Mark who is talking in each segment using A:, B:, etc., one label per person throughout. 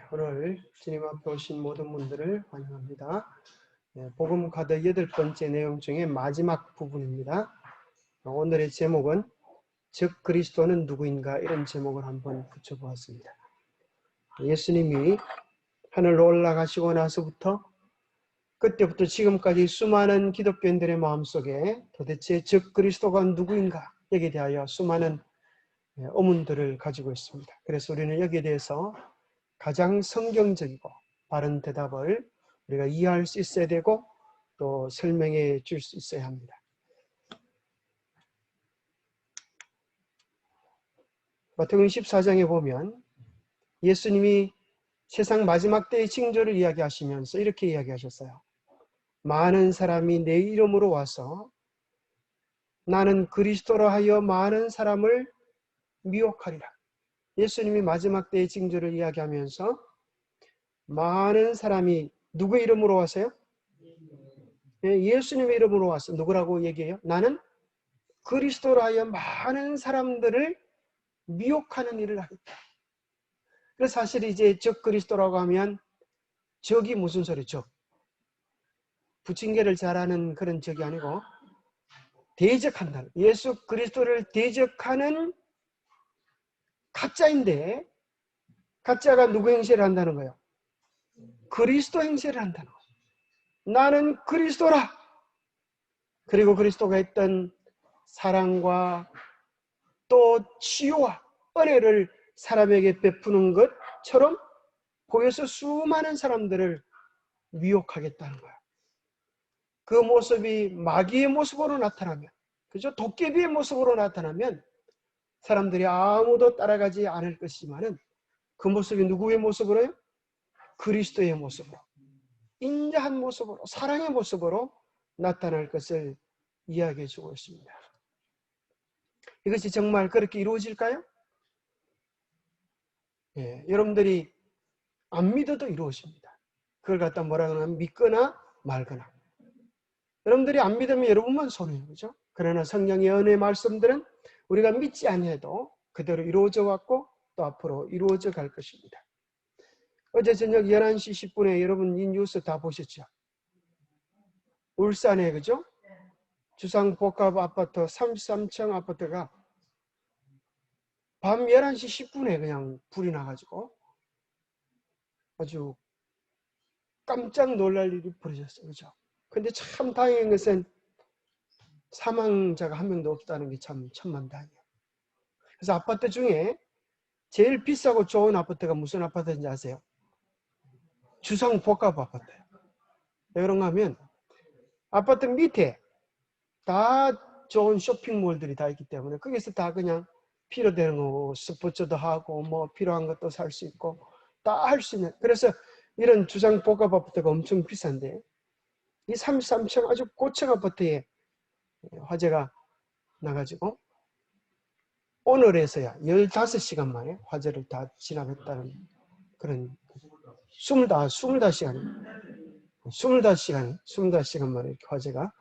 A: 오늘 주님 앞에 오신 모든 분들을 환영합니다. 복음 가드 8번째 내용 중에 마지막 부분입니다. 오늘의 제목은 즉 그리스도는 누구인가, 이런 제목을 한번 붙여보았습니다. 예수님이 하늘로 올라가시고 나서부터 그때부터 지금까지 수많은 기독교인들의 마음속에 도대체 즉 그리스도가 누구인가, 여기에 대하여 수많은 의문들을 가지고 있습니다. 그래서 우리는 여기에 대해서 가장 성경적이고 바른 대답을 우리가 이해할 수 있어야 되고 또 설명해 줄 수 있어야 합니다. 마태복음 14장에 보면 예수님이 세상 마지막 때의 징조를 이야기하시면서 이렇게 이야기하셨어요. 많은 사람이 내 이름으로 와서 나는 그리스도라 하여 많은 사람을 미혹하리라. 예수님이 마지막 때의 징조를 이야기하면서 많은 사람이 누구의 이름으로 와서요? 예수님의 이름으로 와서 누구라고 얘기해요? 나는 그리스도라 하여 많은 사람들을 미혹하는 일을 하겠다. 그래서 사실 이제 적 그리스도라고 하면 적이 무슨 소리죠? 부침개를 잘하는 그런 적이 아니고 대적한다는, 예수 그리스도를 대적하는 가짜인데, 가짜가 누구 행세를 한다는 거예요? 그리스도 행세를 한다는 거예요. 나는 그리스도라. 그리고 그리스도가 했던 사랑과 또 치유와 은혜를 사람에게 베푸는 것처럼 보여서 수많은 사람들을 미혹하겠다는 거야. 그 모습이 마귀의 모습으로 나타나면, 그죠? 도깨비의 모습으로 나타나면 사람들이 아무도 따라가지 않을 것이지만은 그 모습이 누구의 모습으로요? 그리스도의 모습으로, 인자한 모습으로, 사랑의 모습으로 나타날 것을 이야기해 주고 있습니다. 이것이 정말 그렇게 이루어질까요? 여러분들이 안 믿어도 이루어집니다. 그걸 갖다 뭐라 그러면 믿거나 말거나. 여러분들이 안 믿으면 여러분만 손해인 거죠. 그러나 성령의 은혜의 말씀들은 우리가 믿지 아니해도 그대로 이루어져 왔고 또 앞으로 이루어져 갈 것입니다. 어제 저녁 11시 10분에 여러분 이 뉴스 다 보셨죠? 울산에, 그죠? 주상복합 아파트 33층 아파트가 밤 11시 10분에 그냥 불이 나가지고 아주 깜짝 놀랄 일이 벌어졌어요. 그죠? 근데 참 다행인 것은 사망자가 한 명도 없다는 게 참 천만다행이에요. 그래서 아파트 중에 제일 비싸고 좋은 아파트가 무슨 아파트인지 아세요? 주상복합 아파트예요. 왜 그런가 하면 아파트 밑에 다 좋은 쇼핑몰들이 다 있기 때문에 거기서 다 그냥 필요되는 거 스포츠도 하고 뭐 필요한 것도 살 수 있고 다 할 수 있는, 그래서 이런 주상복합 아파트가 엄청 비싼데 이 33층 아주 고층 아파트에 화재가 나가지고 오늘에서야 15시간 만에 화재를 다 진압했다는 그런 25시간 만에 이렇게 화재가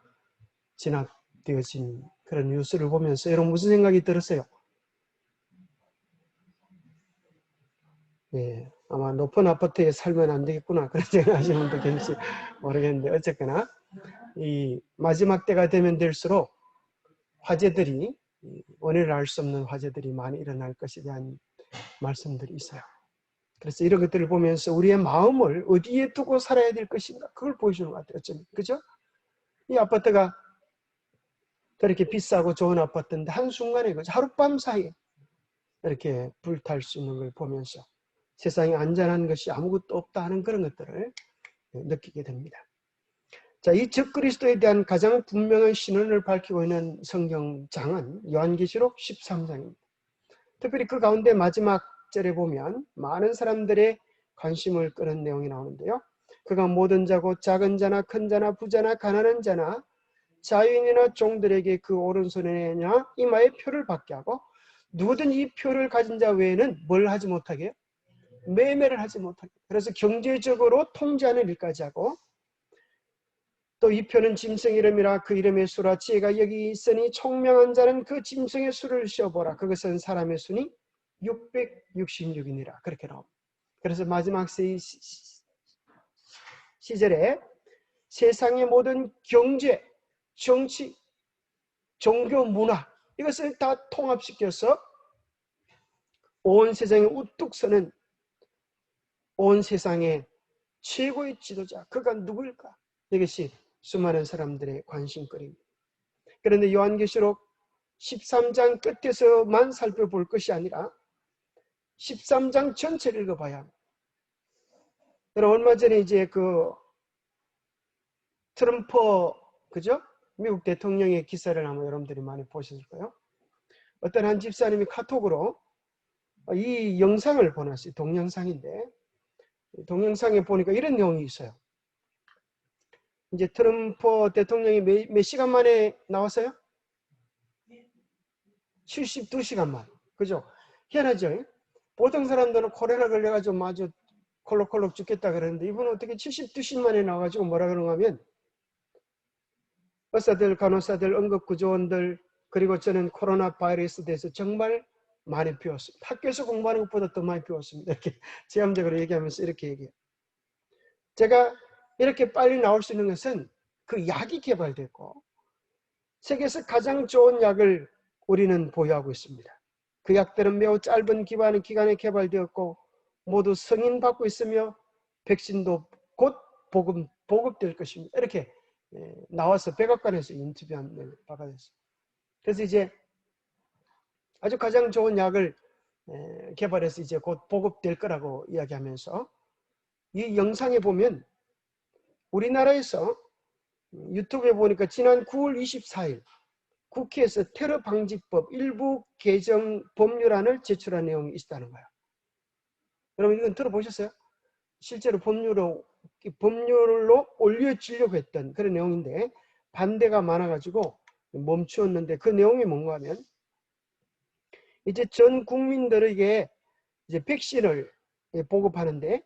A: 진압되어진 그런 뉴스를 보면서 여러분 무슨 생각이 들었어요? 아마 높은 아파트에 살면 안 되겠구나 그런 생각하시는 분도 계실지 모르겠는데, 어쨌거나 이 마지막 때가 되면 될수록 화재들이, 원인을 알 수 없는 화재들이 많이 일어날 것에 대한 말씀들이 있어요. 그래서 이런 것들을 보면서 우리의 마음을 어디에 두고 살아야 될 것인가, 그걸 보여주는 것 같아요. 어쩌면. 그죠? 이 아파트가 그렇게 비싸고 좋은 아파트인데 한순간에, 하룻밤 사이에 이렇게 불탈 수 있는 걸 보면서 세상에 안전한 것이 아무것도 없다 하는 그런 것들을 느끼게 됩니다. 자, 이 적 그리스도에 대한 가장 분명한 신원을 밝히고 있는 성경장은 요한계시록 13장입니다. 특별히 그 가운데 마지막 절에 보면 많은 사람들의 관심을 끄는 내용이 나오는데요. 그가 모든 자고 작은 자나 큰 자나 부자나 가난한 자나 자유인이나 종들에게 그 오른손에나 이마에 표를 받게 하고 누구든 이 표를 가진 자 외에는 뭘 하지 못하게 해요? 매매를 하지 못하게. 그래서 경제적으로 통제하는 일까지 하고, 또 이 표는 짐승 이름이라 그 이름의 수라 지혜가 여기 있으니 총명한 자는 그 짐승의 수를 씌어보라. 그것은 사람의 수니 666이니라. 그렇게 나옵니다. 그래서 마지막 시절에 세상의 모든 경제, 정치, 종교, 문화 이것을 다 통합시켜서 온 세상에 우뚝 서는 온 세상의 최고의 지도자, 그가 누구일까? 이것이 수많은 사람들의 관심거리입니다. 그런데 요한계시록 13장 끝에서만 살펴볼 것이 아니라 13장 전체를 읽어봐야 합니다. 여러분 얼마 전에 이제 그 트럼프 그죠? 미국 대통령의 기사를 아마 여러분들이 많이 보셨을 거예요. 어떤 한 집사님이 카톡으로 이 영상을 보냈어요. 동영상인데 동영상에 보니까 이런 내용이 있어요. 이제 트럼프 대통령이 몇 시간 만에 나왔어요? 72시간 만. 그죠? 희한하죠? 보통 사람들은 코로나 걸려가지고 마주 콜록콜록 죽겠다 그러는데 이분은 어떻게 72시간 만에 나와가지고 뭐라 그러는가 하면 의사들, 간호사들, 응급구조원들 그리고 저는 코로나 바이러스에 대해서 정말 많이 배웠습니다. 학교에서 공부하는 것보다 더 많이 배웠습니다. 이렇게 제함적으로 얘기하면서 이렇게 얘기해요. 제가 이렇게 빨리 나올 수 있는 것은 그 약이 개발됐고 세계에서 가장 좋은 약을 우리는 보유하고 있습니다. 그 약들은 매우 짧은 기간에 개발되었고 모두 승인받고 있으며 백신도 곧 보급될 것입니다. 이렇게 나와서 백악관에서 인터뷰한 바가 됐어요. 그래서 이제 아주 가장 좋은 약을 개발해서 이제 곧 보급될 거라고 이야기하면서 이 영상에 보면 우리나라에서 유튜브에 보니까 지난 9월 24일 국회에서 테러 방지법 일부 개정 법률안을 제출한 내용이 있다는 거예요. 여러분 이건 들어보셨어요? 실제로 법률로 올려주려고 했던 그런 내용인데 반대가 많아가지고 멈추었는데 그 내용이 뭔가 하면 이제 전 국민들에게 이제 백신을 보급하는데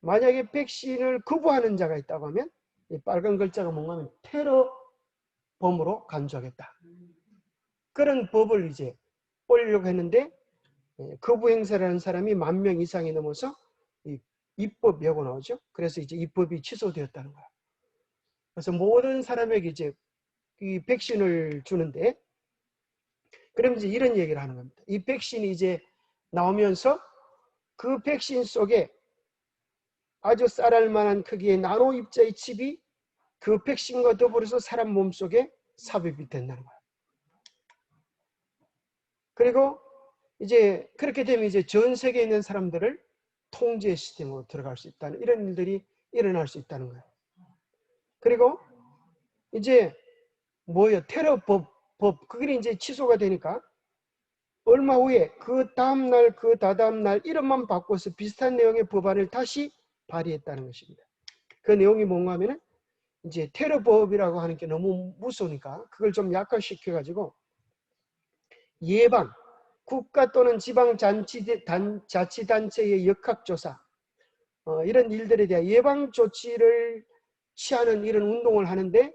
A: 만약에 백신을 거부하는 자가 있다고 하면 이 빨간 글자가 뭔가 하면 테러범으로 간주하겠다. 그런 법을 이제 올리려고 했는데 거부 행사를 하는 사람이 10,000명 이상이 넘어서 입법 예고 나오죠. 그래서 이제 입법이 취소되었다는 거야. 그래서 모든 사람에게 이제 이 백신을 주는데 그럼 이제 이런 얘기를 하는 겁니다. 이 백신이 이제 나오면서 그 백신 속에 아주 쌀알 만한 크기의 나노 입자의 칩이 그 백신과 더불어서 사람 몸속에 삽입이 된다는 거야. 그리고 이제 그렇게 되면 이제 전 세계에 있는 사람들을 통제 시스템으로 들어갈 수 있다는 이런 일들이 일어날 수 있다는 거예요. 그리고 이제 뭐예요? 테러법 그게 이제 취소가 되니까 얼마 후에 그 다음날 그 다다음날 이름만 바꿔서 비슷한 내용의 법안을 다시 발의했다는 것입니다. 그 내용이 뭔가 하면은 이제 테러법이라고 하는 게 너무 무서우니까 그걸 좀 약화시켜 가지고 예방 국가 또는 지방자치단체의 역학조사 이런 일들에 대한 예방 조치를 취하는 이런 운동을 하는데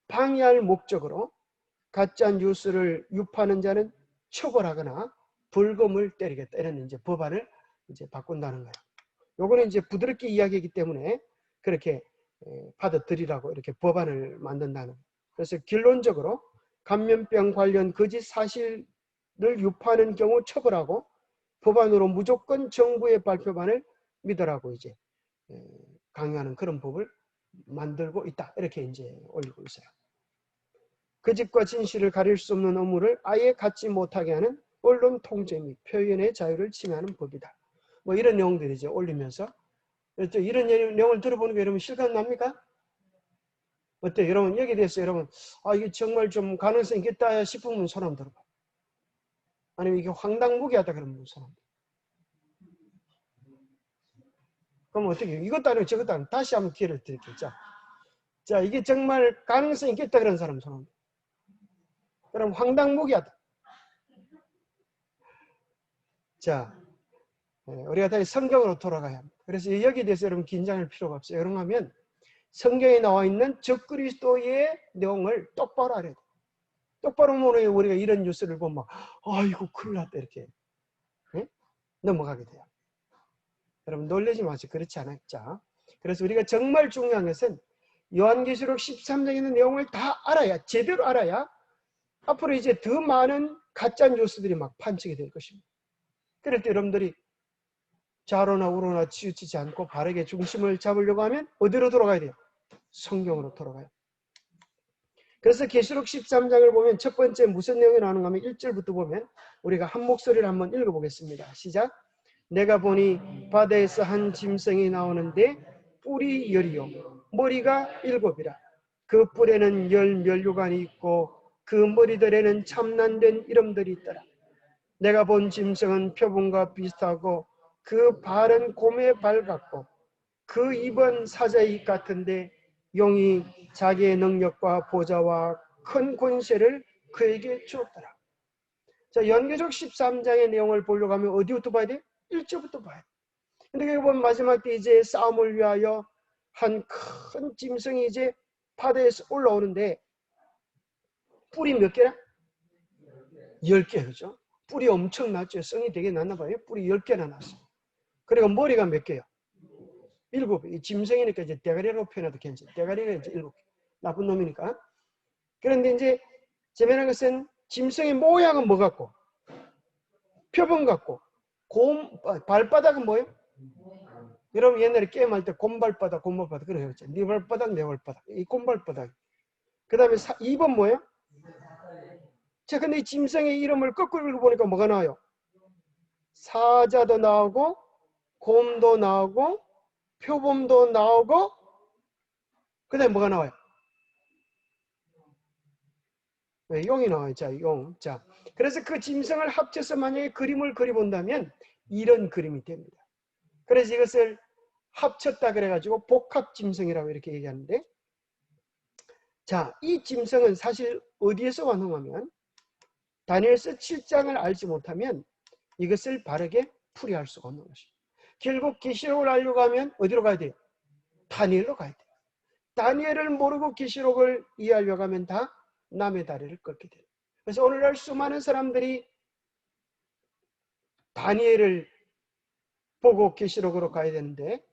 A: 방해할 목적으로 가짜 뉴스를 유포하는 자는 처벌하거나 벌금을 때리겠다 이런 이제 법안을 이제 바꾼다는 거예요. 요거는 이제 부드럽게 이야기이기 때문에 그렇게 받아들이라고 이렇게 법안을 만든다는 거예요. 그래서 결론적으로 감염병 관련 거짓 사실을 유포하는 경우 처벌하고 법안으로 무조건 정부의 발표만을 믿으라고 이제 강요하는 그런 법을 만들고 있다. 이렇게 이제 올리고 있어요. 거짓과 진실을 가릴 수 없는 의무를 아예 갖지 못하게 하는 언론 통제 및 표현의 자유를 침해하는 법이다. 뭐 이런 내용들이 이제 올리면서 이런 내용을 들어보는 게 여러분 실감 납니까? 어때요? 여러분 여기에 대해서 여러분 이게 정말 좀 가능성이 있겠다 싶으면 손 한번 들어봐. 아니면 이게 황당무계하다 그러면 손 한번. 그럼 어떻게 해요? 이것도 아니고 저것도 아니고 다시 한번 기회를 드릴게요. 자 이게 정말 가능성이 있겠다 그런 사람 손 한번. 그럼 황당무계하다. 자 우리가 다시 성경으로 돌아가야 합니다. 그래서 여기에 대해서 여러분 긴장할 필요가 없어요. 여러분 하면 성경에 나와 있는 적그리스도의 내용을 똑바로 알아야 돼요. 똑바로 보면 우리가 이런 뉴스를 보면 막 아이고 큰일 났다 이렇게 넘어가게 돼요. 여러분 놀라지 마세요. 그렇지 않아요. 자, 그래서 우리가 정말 중요한 것은 요한계시록 13장에 있는 내용을 다 알아야, 제대로 알아야 앞으로 이제 더 많은 가짜 뉴스들이 막 판치게 될 것입니다. 그럴 때 여러분들이 좌로나 우로나 치우치지 않고 바르게 중심을 잡으려고 하면 어디로 돌아가야 돼요? 성경으로 돌아가요. 그래서 계시록 13장을 보면 첫 번째 무슨 내용이 나오는가 하면 1절부터 보면 우리가 한 목소리를 한번 읽어보겠습니다. 시작. 내가 보니 바다에서 한 짐승이 나오는데 뿔이 10이요 머리가 7이라. 그 뿔에는 10면류관이 있고 그 머리들에는 참난된 이름들이 있더라. 내가 본 짐승은 표범과 비슷하고 그 발은 곰의 발 같고 그 입은 사자의 입 같은데 용이 자기의 능력과 보좌와 큰 권세를 그에게 주었더라. 자, 연계적 13장의 내용을 보려고 하면 어디부터 봐야 돼? 1절부터 봐야 돼. 근데 여기 보면 마지막 때 이제 싸움을 위하여 한 큰 짐승이 이제 바다에서 올라오는데 뿔이 몇 개나? 10개, 그죠? 뿔이 엄청 났죠. 성이 되게 났나 봐요. 뿔이 10개나 났어요. 그리고 머리가 몇 개요? 7개. 이 짐승이니까 이제 대가리로 표현해도 괜찮아요. 대가리가 이제 7개. 나쁜 놈이니까. 그런데 이제 재미난 것은 짐승의 모양은 뭐 같고? 표범 같고. 발바닥은 뭐예요? 여러분 옛날에 게임할 때 곰발바닥, 곰발바닥 그런 거 있죠. 네 발바닥, 내 발바닥. 이 곰발바닥. 그 다음에 2번 뭐예요? 자, 근데 이 짐승의 이름을 거꾸로 읽어보니까 뭐가 나와요? 사자도 나오고, 곰도 나오고, 표범도 나오고, 그 다음에 뭐가 나와요? 네, 용이 나와요. 자, 용. 자, 그래서 그 짐승을 합쳐서 만약에 그림을 그려본다면 이런 그림이 됩니다. 그래서 이것을 합쳤다 그래가지고 복합짐승이라고 이렇게 얘기하는데, 자, 이 짐승은 사실 어디에서 완성하면 다니엘서 7장을 알지 못하면 이것을 바르게 풀이할 수가 없는 것입니다. 결국 계시록을 알려고 하면 어디로 가야 돼요? 다니엘로 가야 돼요. 다니엘을 모르고 계시록을 이해하려고 하면 다 남의 다리를 꺾게 돼요. 그래서 오늘날 수많은 사람들이 다니엘을 보고 계시록으로 가야 되는데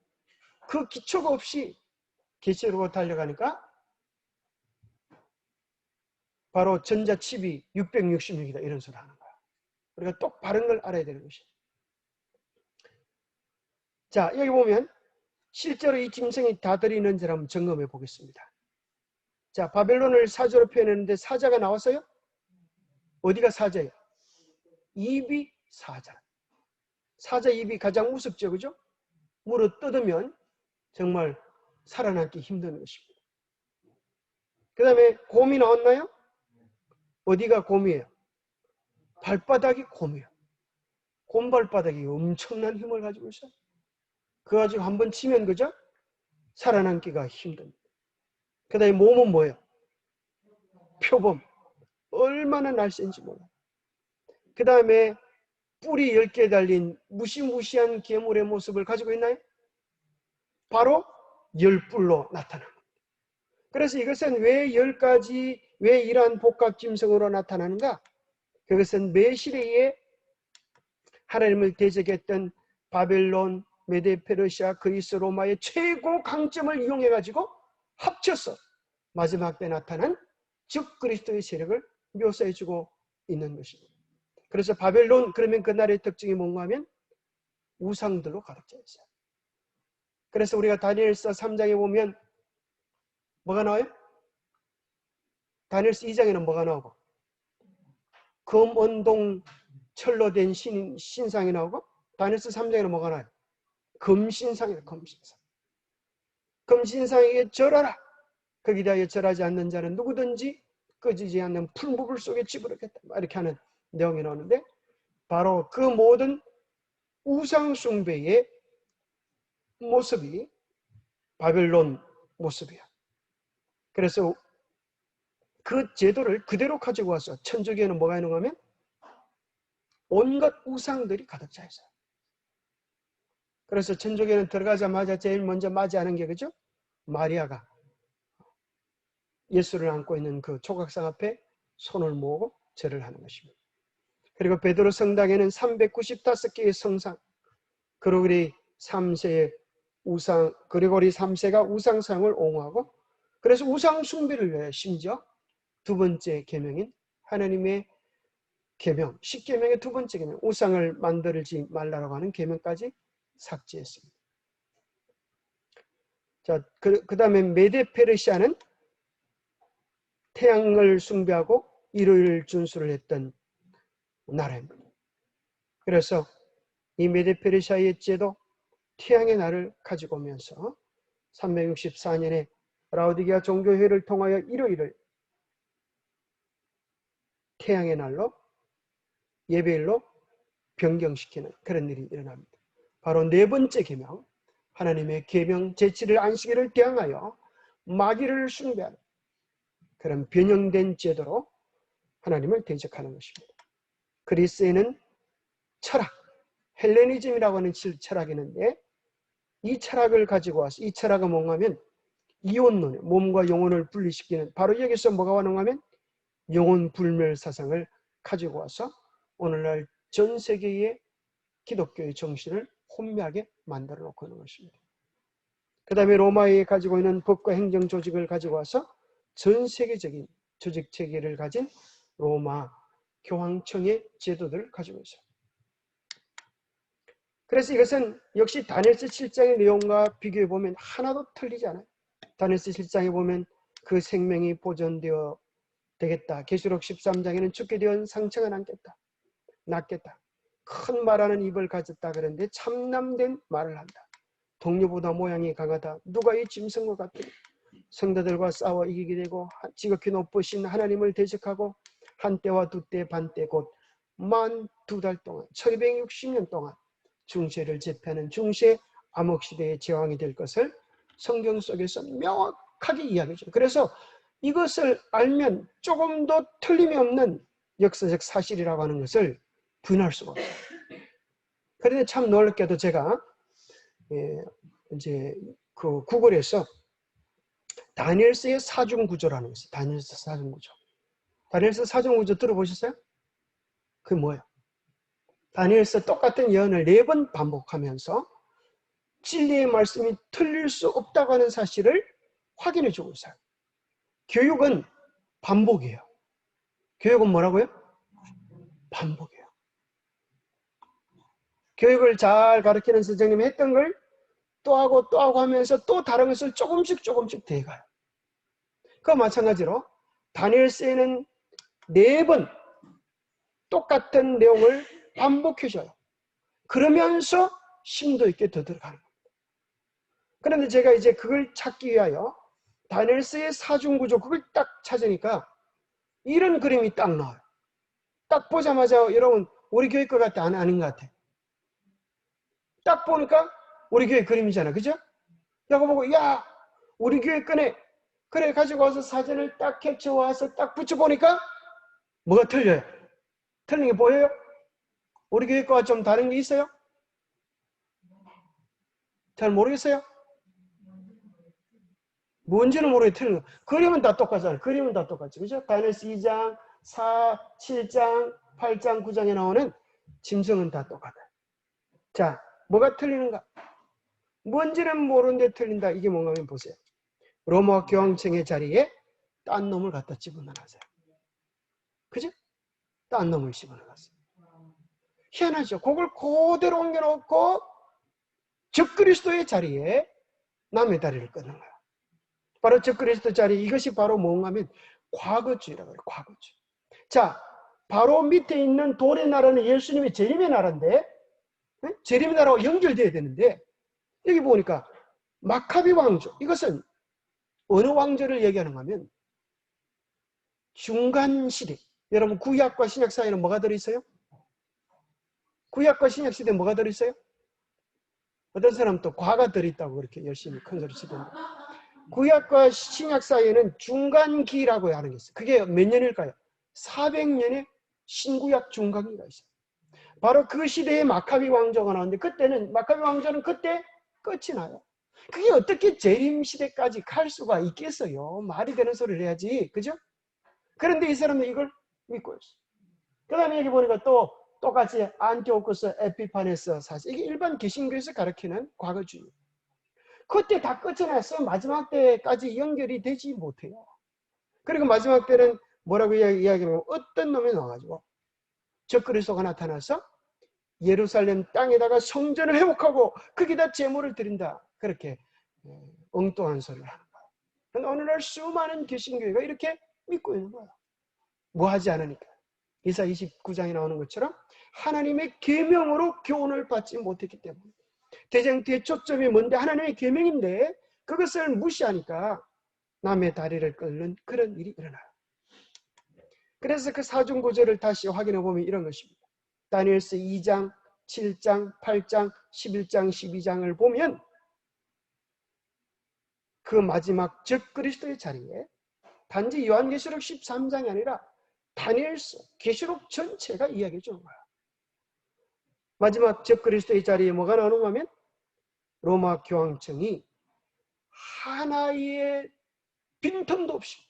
A: 그 기초가 없이 계시록으로 달려가니까 바로 전자칩이 666이다 이런 소리 하는 거야. 우리가 똑 바른 걸 알아야 되는 것이죠. 자, 여기 보면 실제로 이 짐승이 다 들어있는지 한번 점검해 보겠습니다. 자, 바벨론을 사자로 표현했는데 사자가 나왔어요? 어디가 사자예요? 입이 사자. 사자 입이 가장 우습죠, 그죠? 물어 뜯으면 정말 살아남기 힘든 것입니다. 그 다음에 곰이 나왔나요? 어디가 곰이에요? 발바닥이 곰이에요. 곰 발바닥이 엄청난 힘을 가지고 있어요. 그거 가지고 한번 치면 그죠? 살아남기가 힘듭니다. 그 다음에 몸은 뭐예요? 표범. 얼마나 날쌘지 몰라요. 그 다음에 뿔이 10개 달린 무시무시한 괴물의 모습을 가지고 있나요? 바로 10뿔로 나타납니다. 그래서 이것은 왜 10가지, 왜 이러한 복합짐승으로 나타나는가? 그것은 메시레에 하나님을 대적했던 바벨론, 메데, 페르시아, 그리스, 로마의 최고 강점을 이용해가지고 합쳐서 마지막 때 나타난 즉 그리스도의 세력을 묘사해주고 있는 것입니다. 그래서 바벨론, 그러면 그 나라의 특징이 뭔가 하면 우상들로 가득 차 있어요. 그래서 우리가 다니엘서 3장에 보면 뭐가 나와요? 다니엘서 2장에는 뭐가 나오고? 금, 은동, 철로 된 신상이 나오고, 다니엘서 3장에는 뭐가 나와요? 금신상이에요. 금신상. 금신상에게 절하라. 거기다 절하지 않는 자는 누구든지 꺼지지 않는 풀무불 속에 집어넣겠다. 이렇게 하는 내용이 나오는데 바로 그 모든 우상숭배의 모습이 바벨론 모습이야. 그래서 그 제도를 그대로 가지고 와서 천주교에는 뭐가 있는가 하면 온갖 우상들이 가득 차 있어요. 그래서 천주교는 들어가자마자 제일 먼저 맞이하는 게 그죠? 마리아가 예수를 안고 있는 그 조각상 앞에 손을 모으고 절을 하는 것입니다. 그리고 베드로 성당에는 395개의 성상, 그리고 우리 3세의 그리고리 3세가 우상상을 옹호하고, 그래서 우상 숭배를 위해 심지어 두 번째 계명인 하나님의 계명, 10계명의 두 번째 계명, 우상을 만들지 말라고 하는 계명까지 삭제했습니다. 자, 그 다음에 메데 페르시아는 태양을 숭배하고 일요일 준수를 했던 나라입니다. 그래서 이 메데 페르시아의 제도, 태양의 날을 가지고 오면서 364년에 라오디게아 종교회를 통하여 일요일을 태양의 날로, 예배일로 변경시키는 그런 일이 일어납니다. 바로 네 번째 계명, 하나님의 계명 제7일 안식일을 대항하여 마귀를 숭배하는 그런 변형된 제도로 하나님을 대적하는 것입니다. 그리스에는 철학, 헬레니즘이라고 하는 철학이 있는데, 이 철학을 가지고 와서, 이 철학은 뭔가 하면 이혼론, 몸과 영혼을 분리시키는, 바로 여기서 뭐가 와는가 하면 영혼 불멸 사상을 가지고 와서 오늘날 전 세계의 기독교의 정신을 혼미하게 만들어 놓고 있는 것입니다. 그 다음에 로마에 가지고 있는 법과 행정 조직을 가지고 와서 전 세계적인 조직 체계를 가진 로마 교황청의 제도들을 가지고 있어요. 그래서 이것은 역시 다니엘서 7장의 내용과 비교해 보면 하나도 틀리지 않아요. 다니엘서 7장에 보면 그 생명이 보존되어 되겠다. 계시록 13장에는 죽게 되어 상처가 낫겠다. 큰 말하는 입을 가졌다. 그런데 참남된 말을 한다. 동료보다 모양이 강하다. 누가 이 짐승과 같으니 성도들과 싸워 이기게 되고 지극히 높으신 하나님을 대적하고 한때와 두때 반때 곧 만 2달 동안 1260년 동안 중세를 제패하는 중세 암흑시대의 제왕이 될 것을 성경 속에서 명확하게 이야기해줘요. 그래서 이것을 알면 조금 더 틀림이 없는 역사적 사실이라고 하는 것을 부인할 수가 없어요. 그런데 참 놀랍게도 제가 이제 그 구글에서 다니엘서의 사중구조라는 것이, 다니엘서 사중구조. 다니엘서 사중구조 들어보셨어요? 그게 뭐예요? 다니엘서 똑같은 예언을 4번 반복하면서 진리의 말씀이 틀릴 수 없다고 하는 사실을 확인해 주고 있어요. 교육은 반복이에요. 교육은 뭐라고요? 반복이에요. 교육을 잘 가르치는 선생님이 했던 걸 또 하고 또 하고 하면서 또 다른 것을 조금씩 더해가요. 그와 마찬가지로 다니엘서에는 4번 똑같은 내용을 반복해줘요. 그러면서 심도 있게 더 들어가는 겁니다. 그런데 제가 이제 그걸 찾기 위하여 다니엘서의 사중구조 그걸 딱 찾으니까 이런 그림이 딱 나와요. 딱 보자마자 여러분 우리 교회 것 같아? 아닌 것 같아? 딱 보니까 우리 교회 그림이잖아. 그죠? 내가 보고 야 우리 교회 거네. 그래 가지고 와서 사진을 딱 캡처와서 딱 붙여보니까 뭐가 틀려요? 틀린 게 보여요? 우리 교회 거와 좀 다른 게 있어요? 잘 모르겠어요? 뭔지는 모르게 틀린 거. 그림은 다 똑같잖아요. 그림은 다 똑같지. 그죠? 다니엘서 2장, 4, 7장, 8장, 9장에 나오는 짐승은 다 똑같아요. 자, 뭐가 틀리는가? 뭔지는 모르는데 틀린다. 이게 뭔가 하면 보세요. 로마 교황청의 자리에 딴 놈을 갖다 집어넣어놨어요. 그죠? 딴 놈을 집어넣었어요. 희한하죠? 그걸 그대로 옮겨놓고 적그리스도의 자리에 남의 다리를 끊는 거야. 바로 적그리스도 자리, 이것이 바로 뭔가 하면 과거주의라고 해요. 과거주의. 자, 바로 밑에 있는 돌의 나라는 예수님의 재림의 나라인데, 재림의 나라와 연결돼야 되는데, 여기 보니까 마카비 왕조, 이것은 어느 왕조를 얘기하는가 하면 중간 시대. 여러분 구약과 신약 사이에는 뭐가 들어있어요? 구약과 신약 시대에 뭐가 들어있어요? 어떤 사람은 또 과가 들어있다고 그렇게 열심히 큰 소리 치던데, 구약과 신약 사이에는 중간기라고 하는 게 있어요. 그게 몇 년일까요? 400년의 신구약 중간기가 있어요. 바로 그 시대에 마카비 왕조가 나오는데, 그때는 마카비 왕조는 그때 끝이 나요. 그게 어떻게 재림 시대까지 갈 수가 있겠어요? 말이 되는 소리를 해야지. 그죠? 그런데 이 사람은 이걸 믿고 있어요. 그 다음에 여기 보니까 또 똑같이 안티오쿠스 에피파네스 사실 이게 일반 개신교에서 가르치는 과거주의. 그때 다 끝쳐놨어요. 마지막 때까지 연결이 되지 못해요. 그리고 마지막 때는 뭐라고 이야기하면 어떤 놈이 나와가지고 적그리스도가 나타나서 예루살렘 땅에다가 성전을 회복하고 거기다 제물을 드린다. 그렇게 엉뚱한 소리를 하는 거예요. 그런데 오늘날 수많은 개신교회가 이렇게 믿고 있는 거예요. 뭐 하지 않으니까. 이사 29장에 나오는 것처럼 하나님의 계명으로 교훈을 받지 못했기 때문에. 대쟁투의 초점이 뭔데 하나님의 계명인데 그것을 무시하니까 남의 다리를 끓는 그런 일이 일어나요. 그래서 그 사중 구절을 다시 확인해 보면 이런 것입니다. 다니엘서 2장, 7장, 8장, 11장, 12장을 보면 그 마지막 적그리스도의 자리에 단지 요한계시록 13장이 아니라 다니엘서, 계시록 전체가 이야기해 주는 거야. 마지막 적그리스도의 자리에 뭐가 나오는가 하면 로마 교황청이 하나의 빈틈도 없이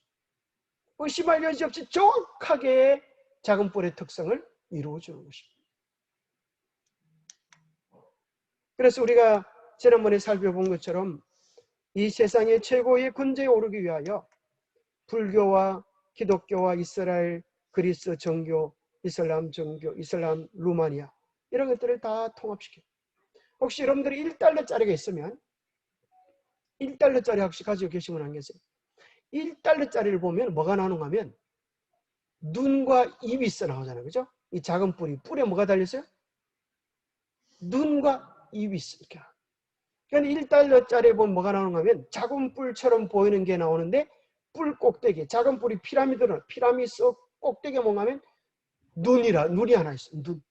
A: 의심할 여지 없이 정확하게 작은 뿔의 특성을 이루어주는 것입니다. 그래서 우리가 지난번에 살펴본 것처럼 이 세상의 최고의 군제에 오르기 위하여 불교와 기독교와 이스라엘, 그리스 정교, 이슬람 정교, 이슬람 루마니아 이런 것들을 다 통합시켜요. 혹시 여러분들이 1달러짜리가 있으면 1달러짜리 혹시 가지고 계신 분 안 계세요? 1달러짜리를 보면 뭐가 나오는가 하면 눈과 입이 있어 나오잖아요. 그죠? 이 작은 뿔에 뭐가 달렸어요? 눈과 입이 있어. 이렇게. 그러니까 1달러짜리에 보면 뭐가 나오는가 하면 작은 뿔처럼 보이는 게 나오는데 뿔 꼭대기, 작은 뿔이 피라미드로 피라미드 꼭대기에 뭔가 하면 눈이 하나 있어. 눈.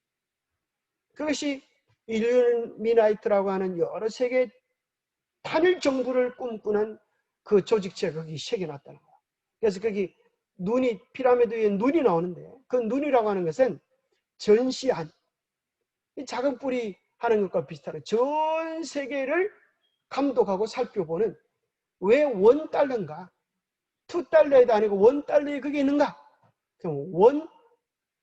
A: 그것이 일루미나이트라고 하는 여러 세계 단일 정부를 꿈꾸는 그 조직체가 거기 새겨놨다는 거야. 그래서 거기 눈이 피라미드 위에 눈이 나오는데 그 눈이라고 하는 것은 전시한 이 작은 뿔이 하는 것과 비슷하게 전 세계를 감독하고 살펴보는 왜 $1인가? $2에도 아니고 $1에 그게 있는가? 그럼 원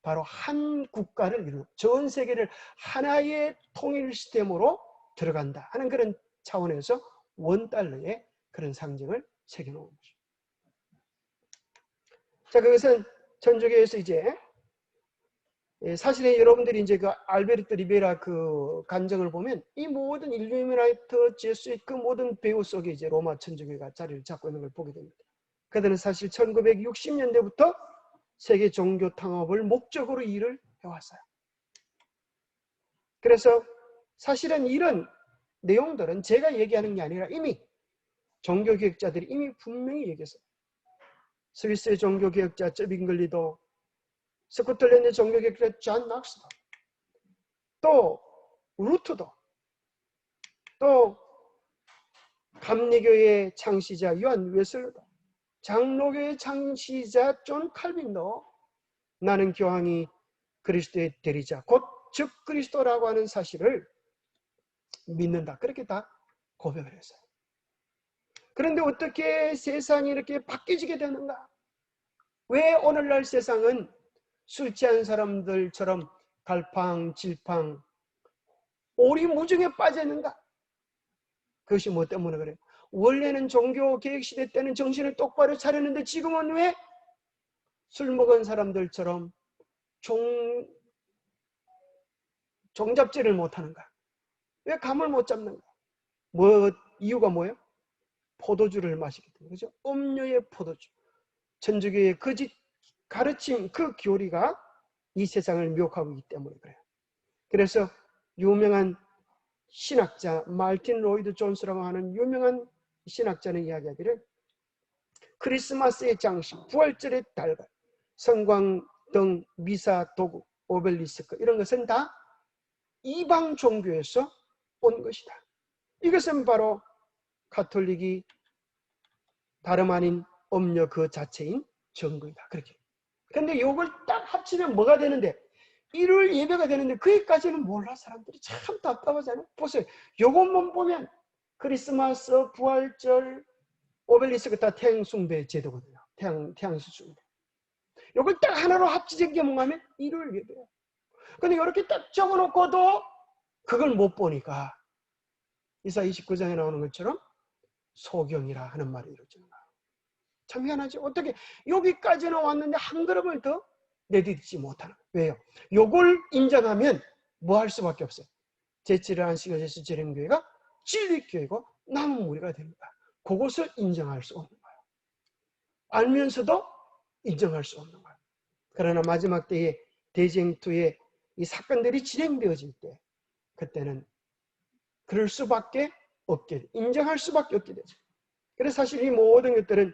A: 바로 한 국가를 이루는 전 세계를 하나의 통일 시스템으로 들어간다 하는 그런 차원에서 $1의 그런 상징을 새겨놓은 거죠. 자, 그것은 천주교에서 이제 사실은 여러분들이 이제 그 알베르토 리베라 그 간증을 보면 이 모든 일루미나이트, 제수잇 그 모든 배후 속에 이제 로마 천주교가 자리를 잡고 있는 걸 보게 됩니다. 그들은 사실 1960년대부터 세계 종교 통합을 목적으로 일을 해왔어요. 그래서 사실은 이런 내용들은 제가 얘기하는 게 아니라 이미 종교개혁자들이 이미 분명히 얘기했어요. 스위스의 종교개혁자 쩌빙글리도, 스코틀랜드의 종교개혁자 존 낙스도, 또 루트도, 또 감리교의 창시자 요한 웨슬리도, 장로교의 창시자 존 칼빈도 나는 교황이 그리스도의 대리자 곧 적그리스도라고 하는 사실을 믿는다. 그렇게 다 고백을 했어요. 그런데 어떻게 세상이 이렇게 바뀌어지게 되는가? 왜 오늘날 세상은 술 취한 사람들처럼 갈팡질팡 오리무중에 빠졌는가? 그것이 뭐 때문에 그래요? 원래는 종교개혁시대 때는 정신을 똑바로 차렸는데 지금은 왜 술 먹은 사람들처럼 종잡지를 못하는가? 왜 감을 못 잡는가? 이유가 뭐예요? 포도주를 마시기 때문에. 그죠? 음료의 포도주. 천주교의 거짓 가르침, 그 교리가 이 세상을 미혹하고 있기 때문에 그래요. 그래서 유명한 신학자 마르틴 로이드 존스라고 하는 유명한 신학자는 이야기하기를 크리스마스의 장식, 부활절의 달걀, 성광등, 미사 도구, 오벨리스크 이런 것은 다 이방 종교에서 온 것이다. 이것은 바로 가톨릭이 다름 아닌 음료 그 자체인 정거이다. 그렇게. 근데 이걸 딱 합치면 뭐가 되는데 일요일 예배가 되는데 거기까지는 몰라. 사람들이 참 답답하잖아요. 보세요. 요것만 보면 크리스마스, 부활절, 오벨리스크 다 태양 숭배 제도거든요. 태양수 숭배. 요걸 딱 하나로 합치는 게 뭔가 하면 일요일 예배예요. 근데 이렇게 딱 적어놓고도 그걸 못 보니까 이사 29장에 나오는 것처럼 소경이라 하는 말이 이루어지는 거예요. 참 희한하죠. 어떻게 여기까지는 왔는데 한 걸음을 더 내딛지 못하는 거예요. 왜요? 요걸 인정하면 뭐 할 수밖에 없어요. 제7일 안식일 예수 재림교회가 진리교회고 남은 무리가 되는 거야. 그것을 인정할 수 없는 거예요. 알면서도 인정할 수 없는 거예요. 그러나 마지막 때에 대쟁투의 이 사건들이 진행되어질 때 그때는 그럴 수밖에 없게, 인정할 수밖에 없게 되죠. 그래서 사실 이 모든 것들은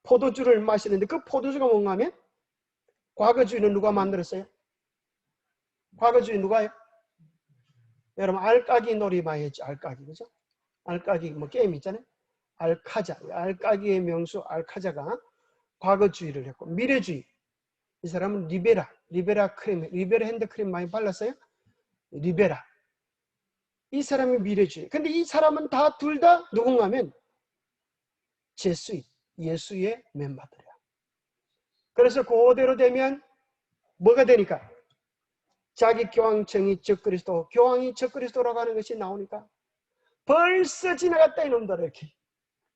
A: 포도주를 마시는데 그 포도주가 뭔가 하면 과거주의는 누가 만들었어요? 과거주의 누가요? 여러분 알까기 놀이 많이 했죠. 알까기, 그죠? 알까기 뭐 게임 있잖아요. 알카자, 알까기의 명수 알카자가 과거주의를 했고, 미래주의, 이 사람은 리베라 크림, 리베라 핸드크림 많이 발랐어요? 리베라, 이 사람이 미래주의. 근데 이 사람은 다 둘 다 누군가 하면 제수인, 예수의 멤버들이야. 그래서 그대로 되면 뭐가 되니까? 자기 교황청이 적그리스도, 교황이 적그리스도라고 하는 것이 나오니까 벌써 지나갔다 이놈들 이렇게,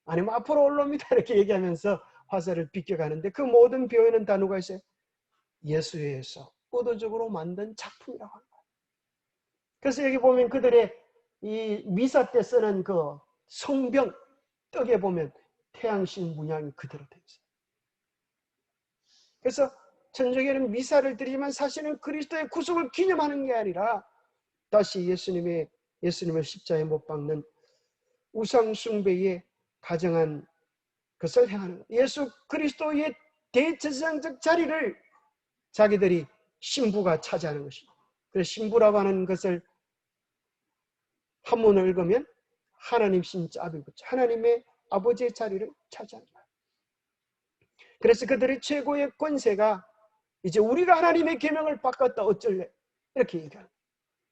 A: 아니면 앞으로 올라옵니다 이렇게 얘기하면서 화살을 비껴가는데 그 모든 표현은 다 누가 있어요? 예수에 의해서 의도적으로 만든 작품이라고 하는 거예요. 그래서 여기 보면 그들의 이 미사 때 쓰는 그 성병 떡에 보면 태양신 문양이 그대로 되어 있어요. 그래서 천주교는 미사를 드리지만 사실은 그리스도의 구속을 기념하는 게 아니라 다시 예수님의 십자가에 못 박는 우상 숭배에 가정한 것을 행하는 거예요. 예수 그리스도의 대제사장적 자리를 자기들이 신부가 차지하는 것입니다. 그래서 신부라고 하는 것을 한문을 읽으면 하나님 신자비고 하나님의 아버지의 자리를 차지하는 거예요. 그래서 그들의 최고의 권세가 이제 우리가 하나님의 계명을 바꿨다 어쩔래? 이렇게 얘기합니다.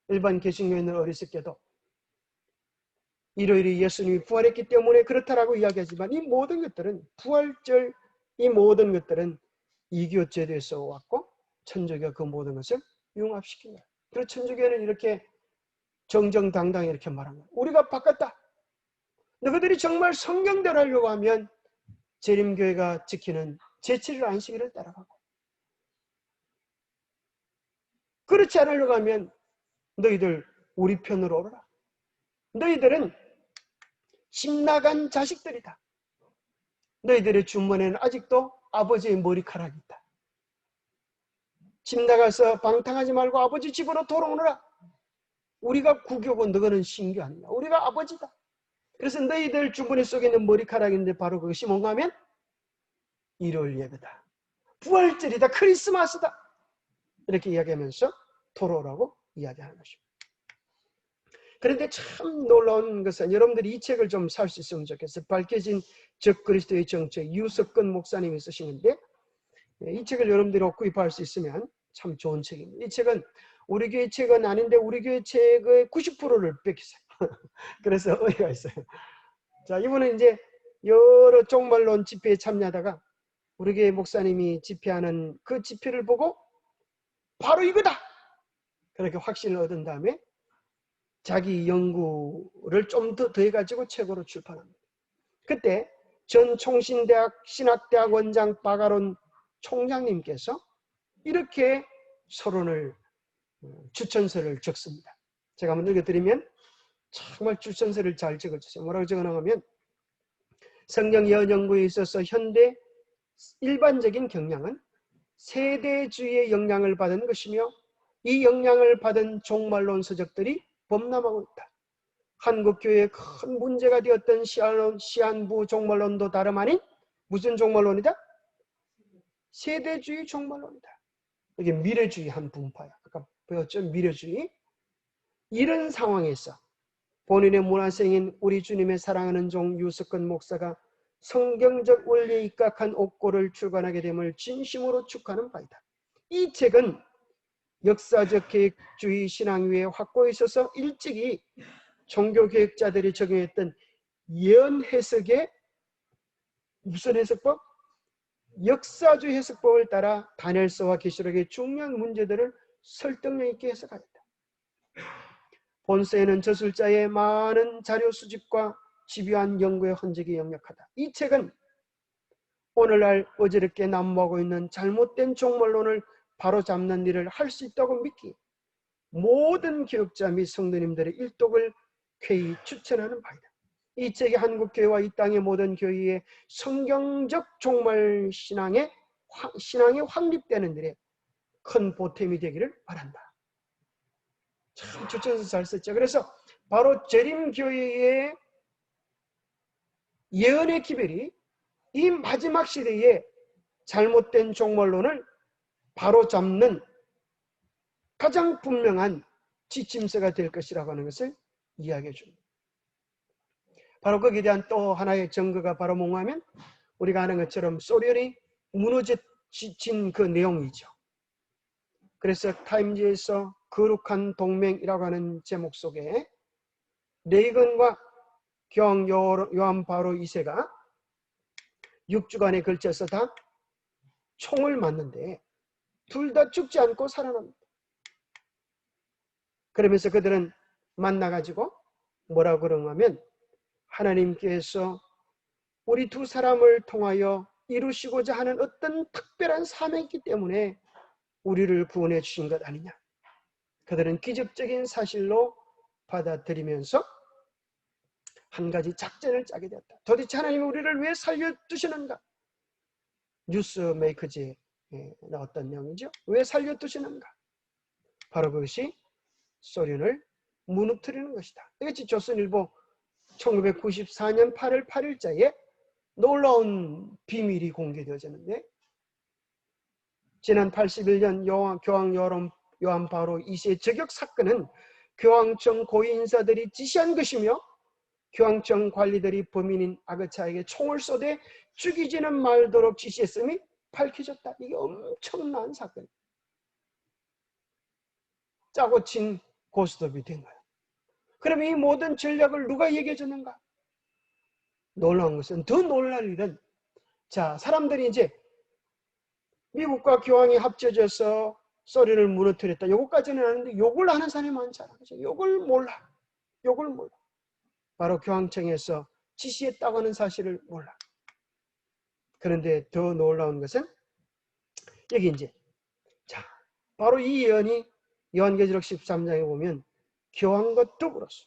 A: 일반 개신교인은 어리석게도 일요일에 예수님이 부활했기 때문에 그렇다라고 이야기하지만 이 모든 것들은 부활절, 이 모든 것들은 이교 제도에서 왔고 천주교가 그 모든 것을 융합시킨 거예요. 그래서 천주교는 이렇게 정정당당히 이렇게 말한 거예요. 우리가 바꿨다. 너희들이 정말 성경대로 하려고 하면 재림교회가 지키는 제7일 안식일을 따라가고, 그렇지 않으려고 하면 너희들 우리 편으로 오라. 너희들은 집 나간 자식들이다. 너희들의 주머니에는 아직도 아버지의 머리카락이 있다. 집 나가서 방탕하지 말고 아버지 집으로 돌아오너라. 우리가 구교고 너희는 신교 아니냐. 우리가 아버지다. 그래서 너희들 주머니 속에 있는 머리카락인데 바로 그것이 뭔가 하면 일요일 예배다. 부활절이다. 크리스마스다. 이렇게 이야기하면서 돌아오라고 이야기하는 것입니다. 그런데 참 놀라운 것은 여러분들이 이 책을 좀 살 수 있으면 좋겠어요. 밝혀진 적그리스도의 정체, 유석근 목사님이 쓰신 건데 이 책을 여러분들이 구입할 수 있으면 참 좋은 책입니다. 이 책은 우리 교회 책은 아닌데 우리 교회 책의 90%를 뺏겼어요. 그래서 의의가 있어요. 자, 이분은 이제 여러 종말론 집회에 참여하다가 우리 교회 목사님이 집회하는 그 집회를 보고 바로 이거다! 그렇게 확신을 얻은 다음에 자기 연구를 좀 더 더해가지고 책으로 출판합니다. 그때 전 총신대학 신학대학 원장 바가론 총장님께서 이렇게 서론을, 추천서를 적습니다. 제가 한번 읽어드리면 정말 추천서를 잘 적어주세요. 뭐라고 적어놓으면 성경 예언 연구에 있어서 현대 일반적인 경향은 세대주의의 영향을 받은 것이며 이 영향을 받은 종말론 서적들이 범람하고 있다. 한국교회의 큰 문제가 되었던 시한부 종말론도 다름 아닌 무슨 종말론이다? 세대주의 종말론이다. 이게 미래주의 한 분파야. 아까 배웠죠? 미래주의. 이런 상황에서 본인의 문화생인 우리 주님의 사랑하는 종 유석근 목사가 성경적 원리에 입각한 옥고를 출간하게 됨을 진심으로 축하하는 바이다. 이 책은 역사적 계획주의 신앙 위에 확고에 있어서 일찍이 종교개혁자들이 적용했던 예언 해석의 무슨 해석법? 역사주의 해석법을 따라 다니엘서와 계시록의 중요한 문제들을 설득력 있게 해석하겠다. 본서에는 저술자의 많은 자료 수집과 집요한 연구의 흔적이 역력하다. 이 책은 오늘날 어지럽게 난무하고 있는 잘못된 종말론을 바로잡는 일을 할 수 있다고 믿기 모든 교육자 및 성도님들의 일독을 쾌히 추천하는 바이다. 이 책이 한국교회와 이 땅의 모든 교회의 성경적 종말 신앙이 확립되는 일에 큰 보탬이 되기를 바란다. 참 추천서 잘 썼죠. 그래서 바로 재림교회의 예언의 기별이 이 마지막 시대에 잘못된 종말론을 바로잡는 가장 분명한 지침서가 될 것이라고 하는 것을 이야기해 줍니다. 바로 거기에 대한 또 하나의 증거가 바로 뭔가하면 우리가 아는 것처럼 소련이 무너진 그 내용이죠. 그래서 타임즈에서 거룩한 동맹이라고 하는 제목 속에 레이건과 교황 요한 바로 2세가 6주간에 걸쳐서 다 총을 맞는데 둘 다 죽지 않고 살아납니다. 그러면서 그들은 만나가지고 뭐라고 그러냐면 하나님께서 우리 두 사람을 통하여 이루시고자 하는 어떤 특별한 사명이 있기 때문에 우리를 구원해 주신 것 아니냐. 그들은 기적적인 사실로 받아들이면서 한 가지 작전을 짜게 되었다. 도대체 하나님이 우리를 왜 살려두시는가? 뉴스 메이커즈에 나왔던 내용이죠. 왜 살려두시는가? 바로 그것이 소련을 무너뜨리는 것이다. 이것이 조선일보 1994년 8월 8일자에 놀라운 비밀이 공개되어졌는데 지난 81년 교황 요한 바로 2세의 저격 사건은 교황청 고위 인사들이 지시한 것이며 교황청 관리들이 범인인 아그차에게 총을 쏘되 죽이지는 말도록 지시했음이 밝혀졌다. 이게 엄청난 사건. 짜고 친 고스톱이 된 거야. 그럼 이 모든 전략을 누가 얘기해 줬는가? 놀라운 것은 더 놀랄 일은 자 사람들이 이제 미국과 교황이 합쳐져서 소련을 무너뜨렸다. 요거까지는 아는데 욕을 하는 사람이 많잖아. 그죠? 욕을 몰라. 바로 교황청에서 지시했다고 하는 사실을 몰라. 그런데 더 놀라운 것은 여기 이제 자 바로 이 예언이 요한계시록 13장에 보면 교황과 더불어서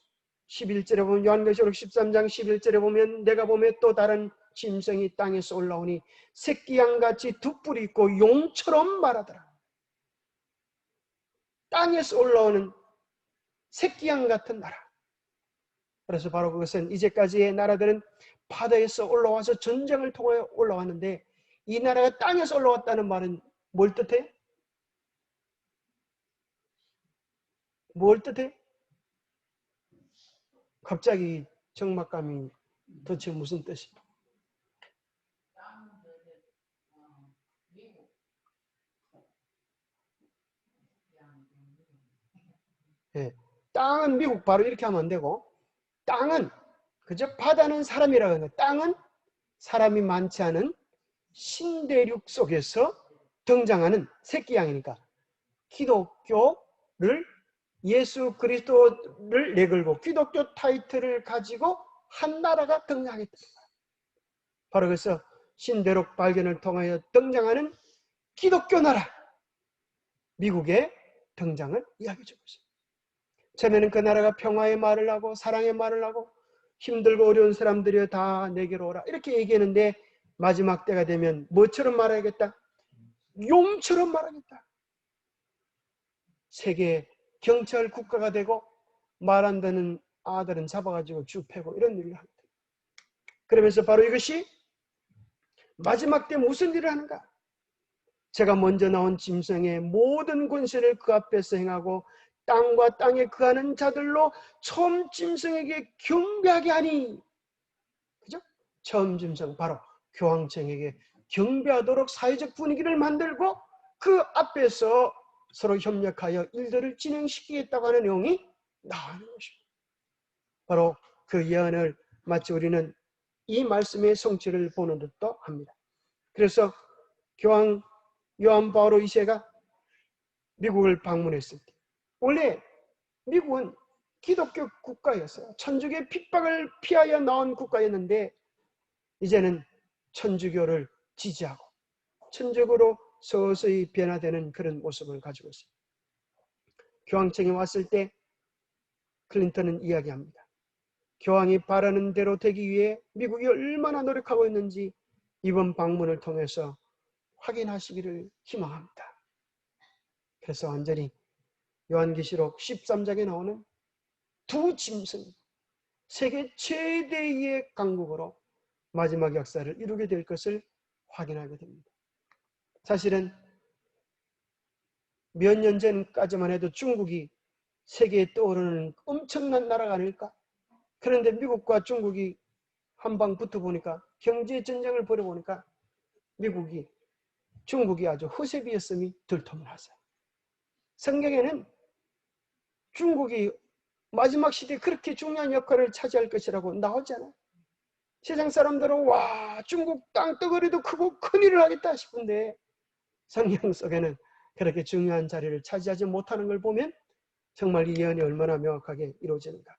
A: 11절에 보면 요한계시록 13장 11절에 보면 내가 보면 또 다른 짐승이 땅에서 올라오니 새끼 양같이 두 뿔이 있고 용처럼 말하더라. 땅에서 올라오는 새끼 양 같은 나라. 그래서 바로 그것은 이제까지의 나라들은 바다에서 올라와서 전쟁을 통하여 올라왔는데 이 나라가 땅에서 올라왔다는 말은 뭘 뜻해? 뭘 뜻해? 갑자기 적막감이 도대체 무슨 뜻이야? 네. 땅은 미국 바로 이렇게 하면 안 되고 땅은 그저 바다는 사람이라고 하는 거예요. 땅은 사람이 많지 않은 신대륙 속에서 등장하는 새끼 양이니까 기독교를 예수 그리스도를 내걸고 기독교 타이틀을 가지고 한 나라가 등장하겠다. 바로 그래서 신대륙 발견을 통하여 등장하는 기독교 나라 미국의 등장을 이야기해 주고 있습니다. 처음에는 그 나라가 평화의 말을 하고 사랑의 말을 하고 힘들고 어려운 사람들이 다 내게로 오라 이렇게 얘기했는데 마지막 때가 되면 뭐처럼 말하겠다? 용처럼 말하겠다. 세계 경찰 국가가 되고 말 안 듣는 아들은 잡아가지고 쭉 패고 이런 일을 합니다. 그러면서 바로 이것이 마지막 때 무슨 일을 하는가? 제가 먼저 나온 짐승의 모든 권세를 그 앞에서 행하고 땅과 땅에 거하는 자들로 처음 짐승에게 경배하게 하니 그죠? 처음 짐승 바로 교황청에게 경배하도록 사회적 분위기를 만들고 그 앞에서 서로 협력하여 일들을 진행시키겠다고 하는 내용이 나오는 것입니다. 바로 그 예언을 마치 우리는 이 말씀의 성취를 보는 듯도 합니다. 그래서 교황 요한 바오로 2세가 미국을 방문했을 때 원래 미국은 기독교 국가였어요. 천주교의 핍박을 피하여 나온 국가였는데 이제는 천주교를 지지하고 천주교로 서서히 변화되는 그런 모습을 가지고 있습니다. 교황청이 왔을 때 클린턴은 이야기합니다. 교황이 바라는 대로 되기 위해 미국이 얼마나 노력하고 있는지 이번 방문을 통해서 확인하시기를 희망합니다. 그래서 완전히 요한계시록 13장에 나오는 두 짐승, 세계 최대의 강국으로 마지막 역사를 이루게 될 것을 확인하게 됩니다. 사실은 몇 년 전까지만 해도 중국이 세계에 떠오르는 엄청난 나라가 아닐까? 그런데 미국과 중국이 한방 붙어보니까 경제 전쟁을 벌여보니까 중국이 아주 허세비였음이 들통나서 성경에는 중국이 마지막 시대에 그렇게 중요한 역할을 차지할 것이라고 나오잖아요. 세상 사람들은 와 중국 땅덩어리도 크고 큰일을 하겠다 싶은데 성경 속에는 그렇게 중요한 자리를 차지하지 못하는 걸 보면 정말 이 예언이 얼마나 명확하게 이루어지는가.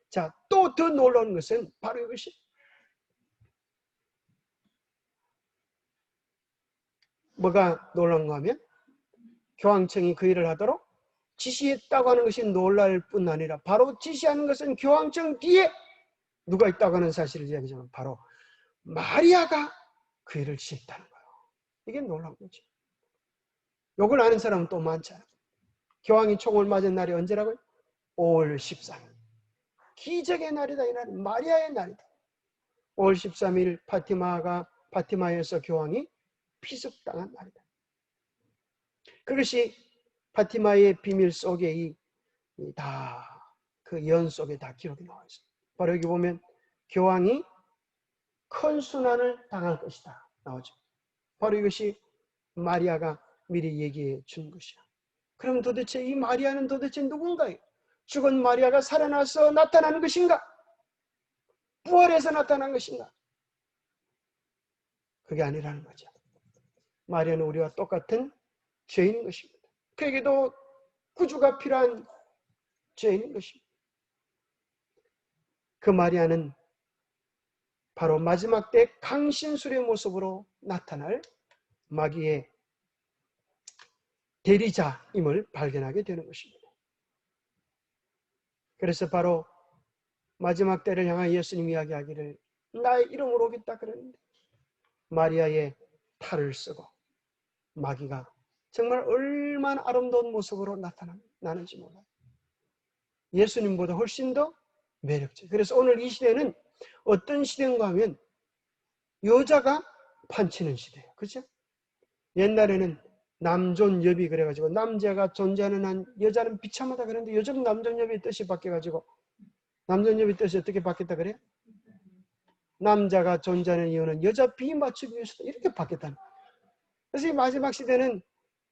A: 자, 또 더 놀라운 것은 바로 이것이 뭐가 놀라운가 하면 교황청이 그 일을 하도록 지시했다고 하는 것이 놀랄 뿐 아니라 바로 지시하는 것은 교황청 뒤에 누가 있다고 하는 사실을 이야기하면 바로 마리아가 그 일을 지시했다는 거예요. 이게 놀라운 거죠. 이걸 아는 사람은 또 많잖아요. 교황이 총을 맞은 날이 언제라고요? 5월 13일. 기적의 날이다. 이 날은 마리아의 날이다. 5월 13일 파티마에서 교황이 피습당한 날이다. 그것이 파티마의 비밀 속에 그 예언 속에 다 기록이 나와 있습니다. 바로 여기 보면 교황이 큰 순환을 당할 것이다 나오죠. 바로 이것이 마리아가 미리 얘기해 준 것이야. 그럼 도대체 이 마리아는 도대체 누군가요? 죽은 마리아가 살아나서 나타나는 것인가? 부활해서 나타난 것인가? 그게 아니라는 거죠. 마리아는 우리와 똑같은 죄인인 것입니다. 그에게도 구주가 필요한 죄인인 것입니다. 그 마리아는 바로 마지막 때 강신술의 모습으로 나타날 마귀의 대리자임을 발견하게 되는 것입니다. 그래서 바로 마지막 때를 향한 예수님이 이야기하기를 나의 이름으로 오겠다 그랬는데 마리아의 탈을 쓰고 마귀가 정말 얼마나 아름다운 모습으로 나타나는지 몰라요. 예수님보다 훨씬 더 매력적. 그래서 오늘 이 시대는 어떤 시대인가 하면 여자가 판치는 시대예요. 그렇죠? 옛날에는 남존여비 그래가지고 남자가 존재하는 한 여자는 비참하다 그랬는데 요즘 남존여비의 뜻이 바뀌어가지고 남존여비 뜻이 어떻게 바뀌었다 그래요? 남자가 존재하는 이유는 여자 비 맞추기 위해서 이렇게 바뀌었다는 거예요. 그래서 이 마지막 시대는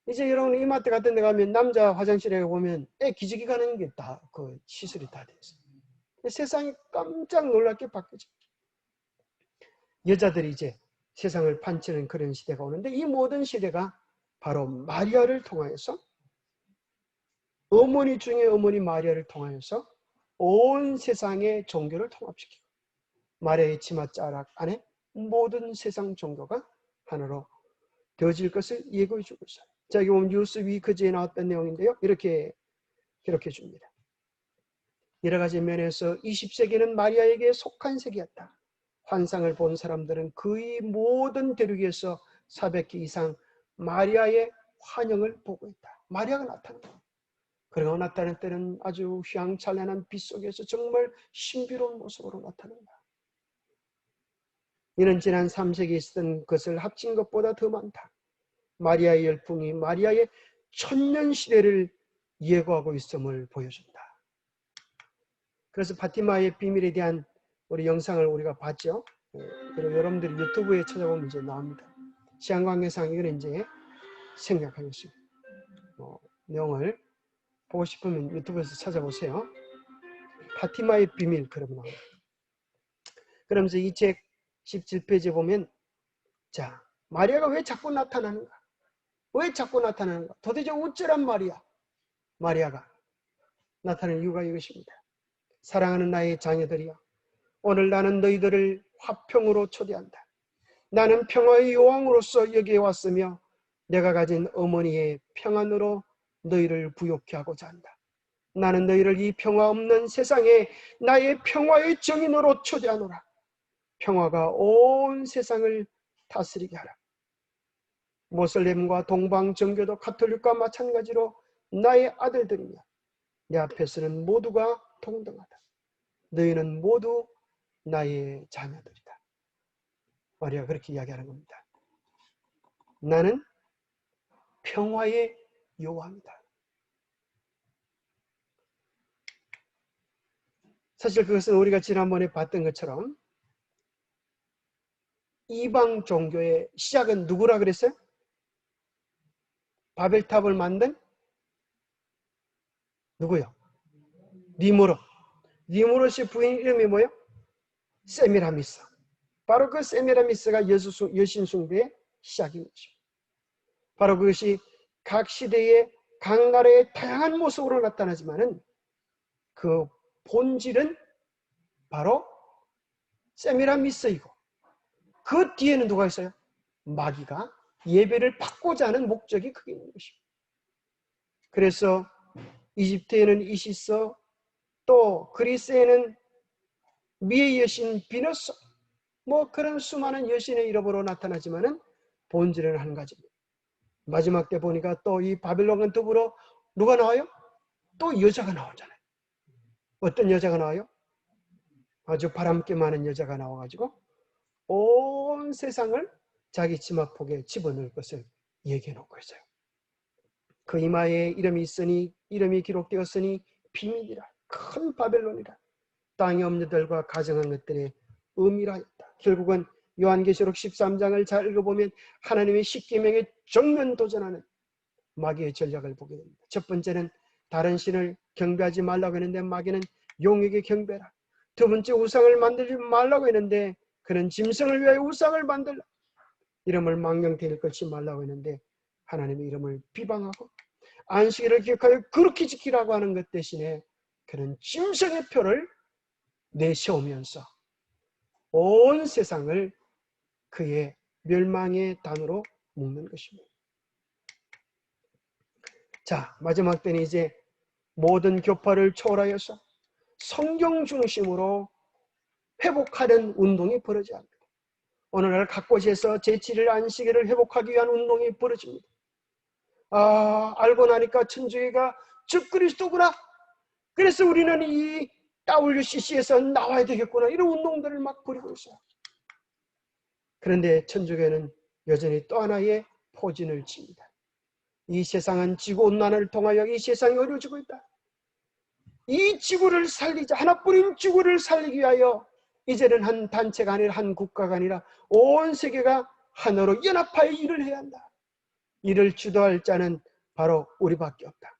A: 이제 여러분 이마트 같은 데 가면 남자 화장실에 보면 기저귀 가는 게 다 그 시설이 다 돼 있어요. 세상이 깜짝 놀랍게 바뀌죠. 여자들이 이제 세상을 판치는 그런 시대가 오는데 이 모든 시대가 바로 마리아를 통하여서 어머니 중에 어머니 마리아를 통하여서 온 세상의 종교를 통합시키고 마리아의 치맛자락 안에 모든 세상 종교가 하나로 되어질 것을 예고해 주고 있어요. 자, 여기 보면 뉴스위크지에 나왔던 내용인데요. 이렇게 기록해 줍니다. 여러 가지 면에서 20세기는 마리아에게 속한 세기였다. 환상을 본 사람들은 거의 모든 대륙에서 400개 이상 마리아의 환영을 보고 있다. 마리아가 나타난다. 그리고 나타날 때는 아주 휘황찬란한 빛 속에서 정말 신비로운 모습으로 나타난다. 이는 지난 3세기에 있었던 것을 합친 것보다 더 많다. 마리아의 열풍이 마리아의 천년시대를 예고하고 있음을 보여준다. 그래서 파티마의 비밀에 대한 우리 영상을 우리가 봤죠. 그리고 여러분들이 유튜브에 찾아보면 이제 나옵니다. 시간 관계상 이건 이제 생략하겠습니다. 내용을 보고 싶으면 유튜브에서 찾아보세요. 파티마의 비밀 그러면 나옵니다. 그러면서 이 책 17페이지에 보면 자 마리아가 왜 자꾸 나타나는가? 왜 자꾸 나타나는가? 도대체 어쩌란 말이야? 마리아가 나타나는 이유가 이것입니다. 사랑하는 나의 자녀들이여, 오늘 나는 너희들을 화평으로 초대한다. 나는 평화의 여왕으로서 여기에 왔으며 내가 가진 어머니의 평안으로 너희를 부욕케 하고자 한다. 나는 너희를 이 평화 없는 세상에 나의 평화의 정인으로 초대하노라. 평화가 온 세상을 다스리게 하라. 모슬렘과 동방 정교도 가톨릭과 마찬가지로 나의 아들들이며 내 앞에서는 모두가 동등하다. 너희는 모두 나의 자녀들이다. 마리아가 그렇게 이야기하는 겁니다. 나는 평화의 여왕이다. 사실 그것은 우리가 지난번에 봤던 것처럼 이방 종교의 시작은 누구라 그랬어요? 바벨탑을 만든 누구요? 니무롯의 부인 이름이 뭐예요? 세미라미스. 바로 그 세미라미스가 여신 숭배의 시작인 것입니다. 바로 그것이 각 시대의 각 나라의 다양한 모습으로 나타나지만은 그 본질은 바로 세미라미스이고 그 뒤에는 누가 있어요? 마귀가 예배를 받고자 하는 목적이 크게 있는 것입니다. 그래서 이집트에는 이시스, 또 그리스에는 미의 여신 비너스, 그런 수많은 여신의 이름으로 나타나지만은 본질은 한 가지입니다. 마지막 때 보니까 또 이 바벨론과 더불어 누가 나와요? 또 여자가 나오잖아요. 어떤 여자가 나와요? 아주 바람기 많은 여자가 나와가지고 온 세상을 자기 치마폭에 집어넣을 것을 얘기해 놓고 있어요. 그 이마에 이름이 기록되었으니 비밀이라, 큰 바벨론이라, 땅에 없는 들과 가정한 것들의 의미라 했다. 결국은 요한계시록 13장을 잘 읽어보면 하나님의 십계명에 정면 도전하는 마귀의 전략을 보게 됩니다. 첫 번째는 다른 신을 경배하지 말라고 했는데 마귀는 용에게 경배라. 두 번째, 우상을 만들지 말라고 했는데 그는 짐승을 위하여 우상을 만들라. 이름을 망령되일 것이 말라고 했는데 하나님의 이름을 비방하고 안식일을 기억하여 그렇게 지키라고 하는 것 대신에 그는 짐승의 표를 내세우면서 온 세상을 그의 멸망의 단으로 묶는 것입니다. 자, 마지막 때는 이제 모든 교파를 초월하여서 성경 중심으로 회복하는 운동이 벌어져야 합니다. 오늘날 각 곳에서 제7일 안식일을 회복하기 위한 운동이 벌어집니다. 알고 나니까 천주교가 즉 그리스도구나. 그래서 우리는 이 WCC에서 나와야 되겠구나. 이런 운동들을 막 벌이고 있어요. 그런데 천주교는 여전히 또 하나의 포진을 칩니다. 이 세상은 지구온난화를 통하여 이 세상이 어려워지고 있다. 이 지구를 살리자, 하나뿐인 지구를 살리기 위하여 이제는 한 단체가 아니라 한 국가가 아니라 온 세계가 하나로 연합하여 일을 해야 한다. 이를 주도할 자는 바로 우리밖에 없다.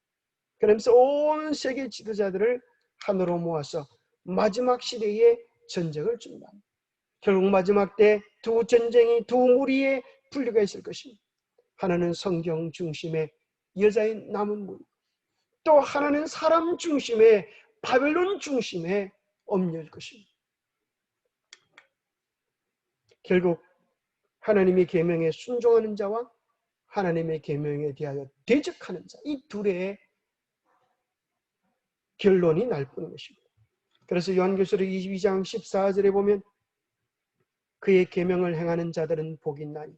A: 그러면서 온 세계 지도자들을 하나로 모아서 마지막 시대에 전쟁을 준다. 결국 마지막 때 두 전쟁이 두 무리의 분류가 있을 것입니다. 하나는 성경 중심의 여자의 남은 무리, 또 하나는 사람 중심의 바벨론 중심의 엄녀일 것입니다. 결국 하나님의 계명에 순종하는 자와 하나님의 계명에 대하여 대적하는 자, 이 둘의 결론이 날 뿐인 것입니다. 그래서 요한계시록 22장 14절에 보면 그의 계명을 행하는 자들은 복이 있나니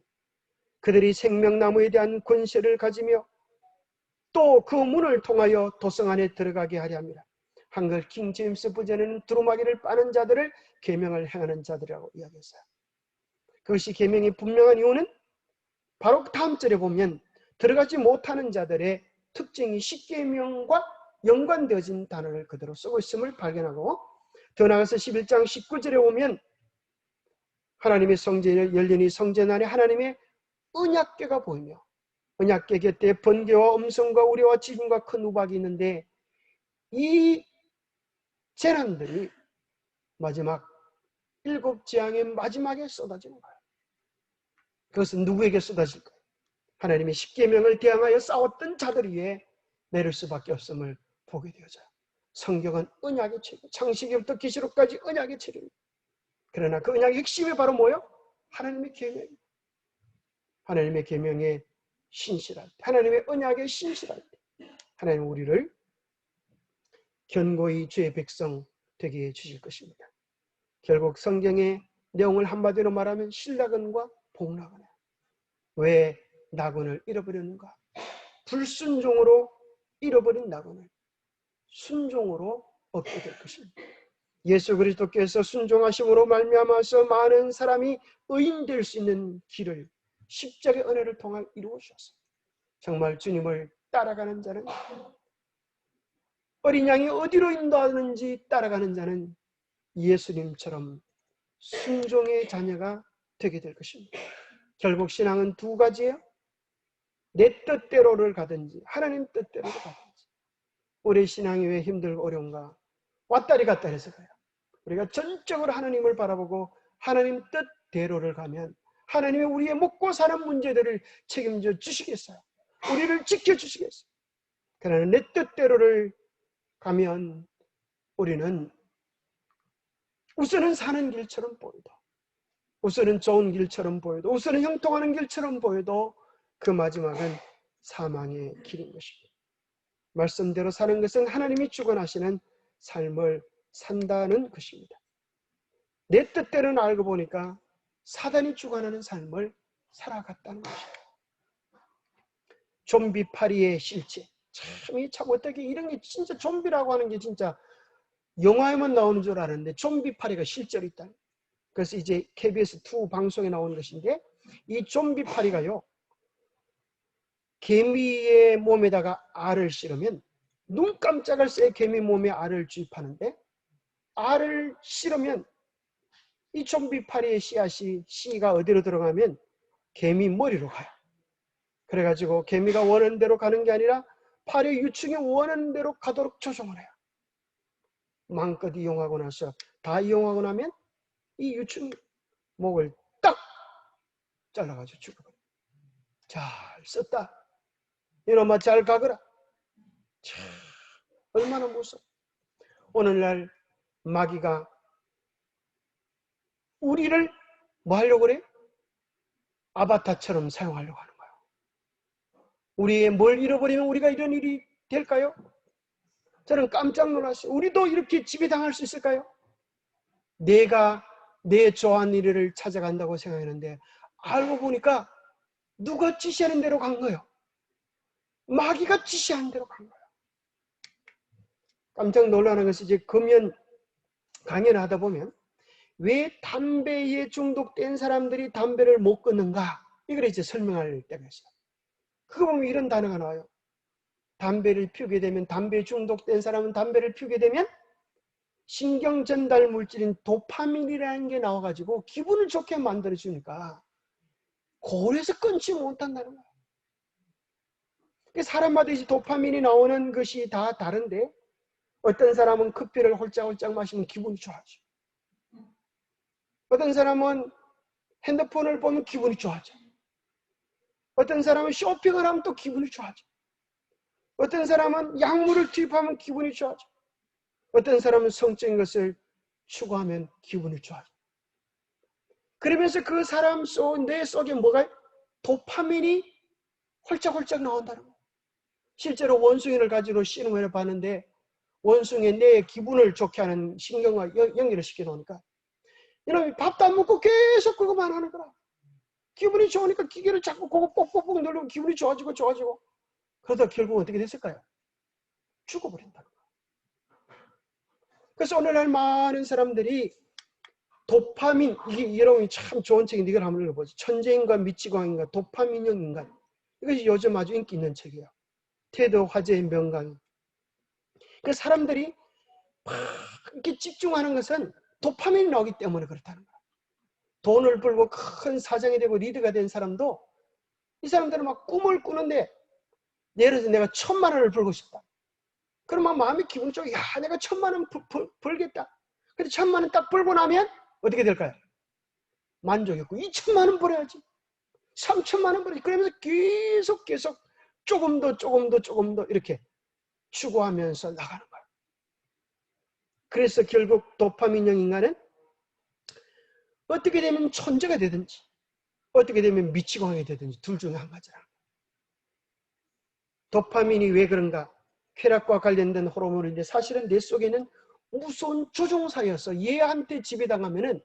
A: 그들이 생명나무에 대한 권세를 가지며 또 그 문을 통하여 도성 안에 들어가게 하려 합니다. 한글 킹 제임스 버전에는 두루마기를 빠는 자들을 계명을 행하는 자들이라고 이야기했어요. 그것이 계명이 분명한 이유는 바로 다음 절에 보면 들어가지 못하는 자들의 특징이 십계명과 연관되어진 단어를 그대로 쓰고 있음을 발견하고, 더 나아가서 11장 19절에 오면 하나님의 성전이 열리니 성전 안에 하나님의 언약궤가 보이며 언약궤 곁에 번개와 음성과 우레와 지진과 큰 우박이 있는데 이 재난들이 마지막 일곱 재앙의 마지막에 쏟아지는 거예요. 그것은 누구에게 쏟아질까요? 하나님의 십계명을 대항하여 싸웠던 자들 위에 내릴 수밖에 없음을 보게 되어져요. 성경은 언약의 책임, 창세기부터 계시록까지 언약의 책임입니다. 그러나 그 언약의 핵심이 바로 뭐예요? 하나님의 계명입니다. 하나님의 계명에 신실할 때, 하나님의 언약에 신실할 때 하나님은 우리를 견고히 주의 백성 되게 해 주실 것입니다. 결국 성경의 내용을 한마디로 말하면 신라건과 복락건이에요. 왜 낙원을 잃어버렸는가? 불순종으로 잃어버린 낙원을 순종으로 얻게 될 것입니다. 예수 그리스도께서 순종하심으로 말미암아서 많은 사람이 의인될 수 있는 길을 십자가의 은혜를 통해 이루어 주셨어요. 정말 주님을 따라가는 자는, 어린 양이 어디로 인도하는지 따라가는 자는 예수님처럼 순종의 자녀가 되게 될 것입니다. 결국 신앙은 두 가지예요. 내 뜻대로를 가든지 하나님 뜻대로를 가든지. 우리 신앙이 왜 힘들고 어려운가? 왔다리 갔다리 해서 그래요. 우리가 전적으로 하나님을 바라보고 하나님 뜻대로를 가면 하나님이 우리의 먹고 사는 문제들을 책임져 주시겠어요. 우리를 지켜주시겠어요. 그러나 내 뜻대로를 가면 우리는 우선은 사는 길처럼 보여도, 우선은 좋은 길처럼 보여도, 우선은 형통하는 길처럼 보여도 그 마지막은 사망의 길인 것입니다. 말씀대로 사는 것은 하나님이 주관하시는 삶을 산다는 것입니다. 내 뜻대로는 알고 보니까 사단이 주관하는 삶을 살아갔다는 것입니다. 좀비파리의 실체. 참 어떻게 이런 게 진짜 좀비라고 하는 게 진짜 영화에만 나오는 줄 알았는데 좀비파리가 실제로 있다. 그래서 이제 KBS2 방송에 나오는 것인데 이 좀비파리가요. 개미의 몸에다가 알을 실으면 눈 깜짝할 새에 개미 몸에 알을 주입하는데 알을 실으면 이 좀비파리의 씨가 어디로 들어가면 개미 머리로 가요. 그래가지고 개미가 원하는 대로 가는 게 아니라 파리의 유충이 원하는 대로 가도록 조종을 해요. 마음껏 이용하고 나서 다 이용하고 나면 이 유충이 목을 딱 잘라가지고 죽어버려요. 잘 썼다. 이놈아 잘 가거라. 참 얼마나 무서워. 오늘날 마귀가 우리를 뭐 하려고 그래? 아바타처럼 사용하려고 하는 거예요. 우리의 뭘 잃어버리면 우리가 이런 일이 될까요? 저는 깜짝 놀랐어요. 우리도 이렇게 지배당할 수 있을까요? 내가 내 좋아하는 일을 찾아간다고 생각했는데 알고 보니까 누가 지시하는 대로 간 거예요. 마귀가 지시하는 대로 간 거예요. 깜짝 놀라는 것이 이제 금연 강연을 하다 보면 왜 담배에 중독된 사람들이 담배를 못 끊는가? 이걸 이제 설명할 때가 있어요. 그거 보면 이런 단어가 나와요. 담배를 피우게 되면, 담배에 중독된 사람은 담배를 피우게 되면 신경 전달 물질인 도파민이라는 게 나와가지고 기분을 좋게 만들어주니까 그래서 끊지 못한다는 거예요. 사람마다 이제 도파민이 나오는 것이 다 다른데 어떤 사람은 커피를 홀짝홀짝 마시면 기분이 좋아져. 어떤 사람은 핸드폰을 보면 기분이 좋아져. 어떤 사람은 쇼핑을 하면 또 기분이 좋아져. 어떤 사람은 약물을 투입하면 기분이 좋아져. 어떤 사람은 성적인 것을 추구하면 기분이 좋아져. 그러면서 그 사람 내 속에 뭐가 도파민이 홀짝홀짝 나온다는 거예요. 실제로 원숭이를 가지고 실험을 봤는데 원숭이의 내 기분을 좋게 하는 신경과 연결을 시켜놓으니까 이놈이 밥도 안 먹고 계속 그거만 하는 거라. 기분이 좋으니까 기계를 자꾸 그거 뽁뽁뽁 누르면 기분이 좋아지고 그러다 결국 어떻게 됐을까요? 죽어버린다는 거예요. 그래서 오늘날 많은 사람들이 도파민, 이게 여러분이 참 좋은 책인데 이걸 한번 읽어보세요. 천재인간 미치광인간 도파민형 인간. 이것이 요즘 아주 인기 있는 책이에요. 테드 화제의 명강. 그 사람들이 막 이렇게 집중하는 것은 도파민이 나오기 때문에 그렇다는 거예요. 돈을 벌고 큰 사장이 되고 리더가 된 사람도 이 사람들은 막 꿈을 꾸는데 예를 들어서 내가 1000만 원을 벌고 싶다. 그러면 마음이 기분 좋게 야 내가 1000만 원 벌겠다. 근데 1000만 원 딱 벌고 나면 어떻게 될까요? 만족했고 2000만 원 벌어야지. 3천만 원 벌었지. 그러면서 계속 조금 더 이렇게 추구하면서 나가는 거예요. 그래서 결국 도파민형 인간은 어떻게 되면 천재가 되든지 어떻게 되면 미치광이 되든지 둘 중에 한 가지라. 도파민이 왜 그런가? 쾌락과 관련된 호르몬인데 사실은 내 속에는 무서운 조종사여서 얘한테 지배당하면은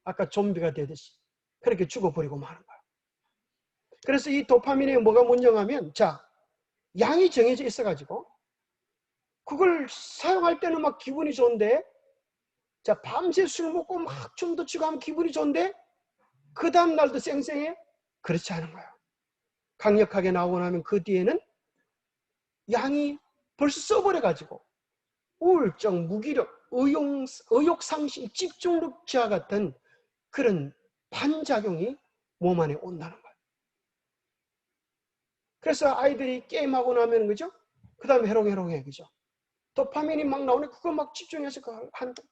A: 아까 좀비가 되듯이 그렇게 죽어버리고 마는 거야. 그래서 이 도파민에 뭐가 문제냐면, 자, 양이 정해져 있어가지고 그걸 사용할 때는 막 기분이 좋은데, 자, 밤새 술 먹고 막 춤도 추고 하면 기분이 좋은데 그 다음 날도 쌩쌩해? 그렇지 않은 거야. 강력하게 나오고 나면 그 뒤에는 양이 벌써 써버려가지고 우울증, 무기력, 의욕상실, 집중력 저하 같은 그런 반작용이 몸 안에 온다는 거예요. 그래서 아이들이 게임하고 나면, 그죠? 그 다음에 해롱해롱해, 그죠? 도파민이 막 나오네. 그거 막 집중해서 그거 하는 거예요.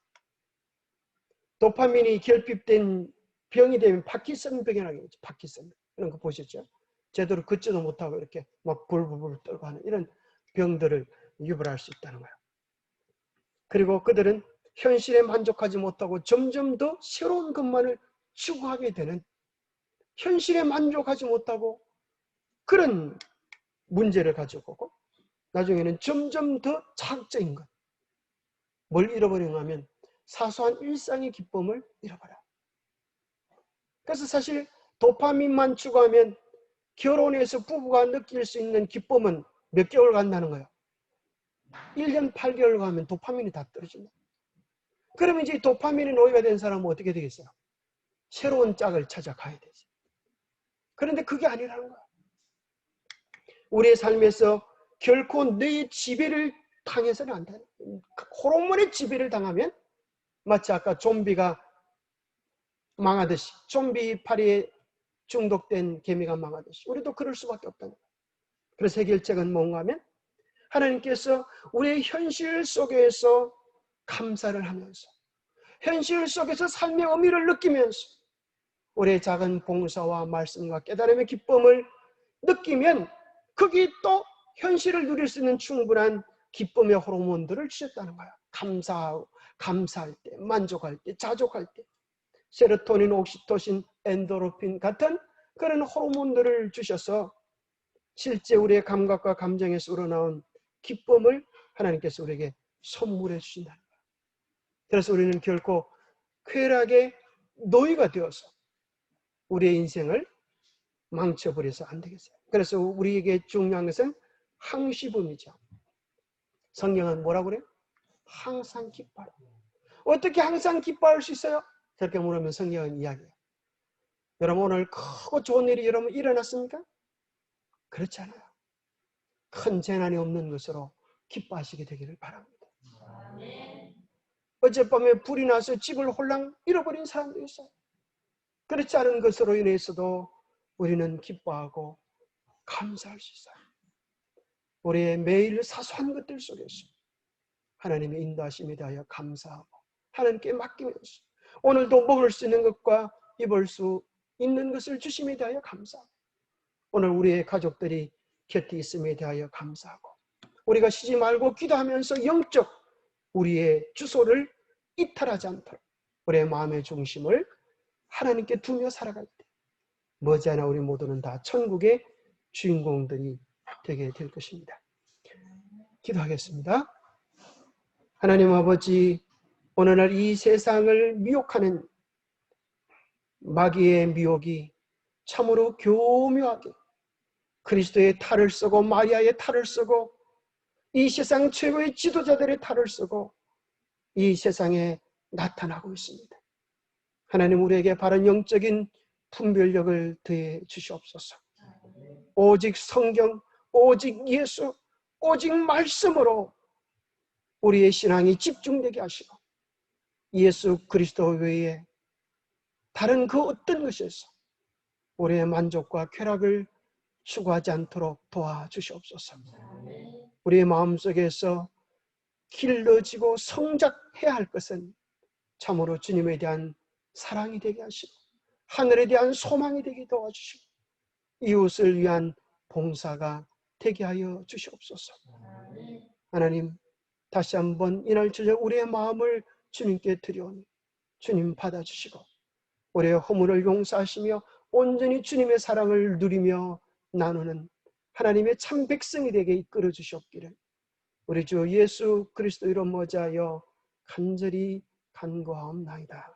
A: 도파민이 결핍된 병이 되면 파킨슨 병이라고 하죠. 파킨슨. 이런 거 보셨죠? 제대로 걷지도 못하고 이렇게 막 불불불 떨고 하는 이런 병들을 유발할 수 있다는 거예요. 그리고 그들은 현실에 만족하지 못하고 점점 더 새로운 것만을 추구하게 되는, 현실에 만족하지 못하고 그런 문제를 가지고 오고 나중에는 점점 더 자극적인 것. 뭘 잃어버리는가 하면 사소한 일상의 기쁨을 잃어버려. 그래서 사실 도파민만 추구하면 결혼해서 부부가 느낄 수 있는 기쁨은 몇 개월 간다는 거예요. 1년 8개월 가면 도파민이 다 떨어진다. 그러면 이제 도파민이 노예가 된 사람은 어떻게 되겠어요? 새로운 짝을 찾아가야 되지. 그런데 그게 아니라는 거야. 우리의 삶에서 결코 내 지배를 당해서는 안 돼. 호르몬의 지배를 당하면 마치 아까 좀비가 망하듯이, 좀비 파리에 중독된 개미가 망하듯이 우리도 그럴 수밖에 없다는 거예요. 그래서 해결책은 뭔가 하면 하나님께서 우리의 현실 속에서 감사를 하면서, 현실 속에서 삶의 의미를 느끼면서 우리의 작은 봉사와 말씀과 깨달음의 기쁨을 느끼면 거기 또 현실을 누릴 수 있는 충분한 기쁨의 호르몬들을 주셨다는 거야. 감사할 때, 만족할 때, 자족할 때 세로토닌, 옥시토신, 엔도르핀 같은 그런 호르몬들을 주셔서 실제 우리의 감각과 감정에서 우러나온 기쁨을 하나님께서 우리에게 선물해 주신다는 거야. 그래서 우리는 결코 쾌락의 노예가 되어서 우리의 인생을 망쳐버려서 안 되겠어요. 그래서 우리에게 중요한 것은 항시범이죠. 성경은 뭐라고 그래요? 항상 기뻐하라. 어떻게 항상 기뻐할 수 있어요? 저렇게 물으면 성경은 이야기해요. 여러분 오늘 크고 좋은 일이 여러분 일어났습니까? 그렇지 않아요. 큰 재난이 없는 것으로 기뻐하시게 되기를 바랍니다. 어젯밤에 불이 나서 집을 홀랑 잃어버린 사람도 있어요. 그렇지 않은 것으로 인해서도 우리는 기뻐하고 감사할 수 있어요. 우리의 매일 사소한 것들 속에서 하나님의 인도하심에 대하여 감사하고 하나님께 맡기면서 오늘도 먹을 수 있는 것과 입을 수 있는 것을 주심에 대하여 감사하고 오늘 우리의 가족들이 곁에 있음에 대하여 감사하고 우리가 쉬지 말고 기도하면서 영적 우리의 주소를 이탈하지 않도록 우리의 마음의 중심을 하나님께 두며 살아갈 때 머지않아 우리 모두는 다 천국의 주인공들이 되게 될 것입니다. 기도하겠습니다. 하나님 아버지, 오늘날 이 세상을 미혹하는 마귀의 미혹이 참으로 교묘하게 그리스도의 탈을 쓰고 마리아의 탈을 쓰고 이 세상 최고의 지도자들의 탈을 쓰고 이 세상에 나타나고 있습니다. 하나님 우리에게 바른 영적인 분별력을 더해 주시옵소서. 오직 성경, 오직 예수, 오직 말씀으로 우리의 신앙이 집중되게 하시고 예수 그리스도 외에 다른 그 어떤 것에서 우리의 만족과 쾌락을 추구하지 않도록 도와주시옵소서. 우리의 마음속에서 길러지고 성장해야 할 것은 참으로 주님에 대한 사랑이 되게 하시고 하늘에 대한 소망이 되게 도와주시고 이웃을 위한 봉사가 되게 하여 주시옵소서. 하나님, 다시 한번 이날 저녁 우리의 마음을 주님께 드려오니 주님 받아주시고 우리의 허물을 용서하시며 온전히 주님의 사랑을 누리며 나누는 하나님의 참 백성이 되게 이끌어 주시옵기를 우리 주 예수 그리스도 이름 모자하여 간절히 간구하옵나이다.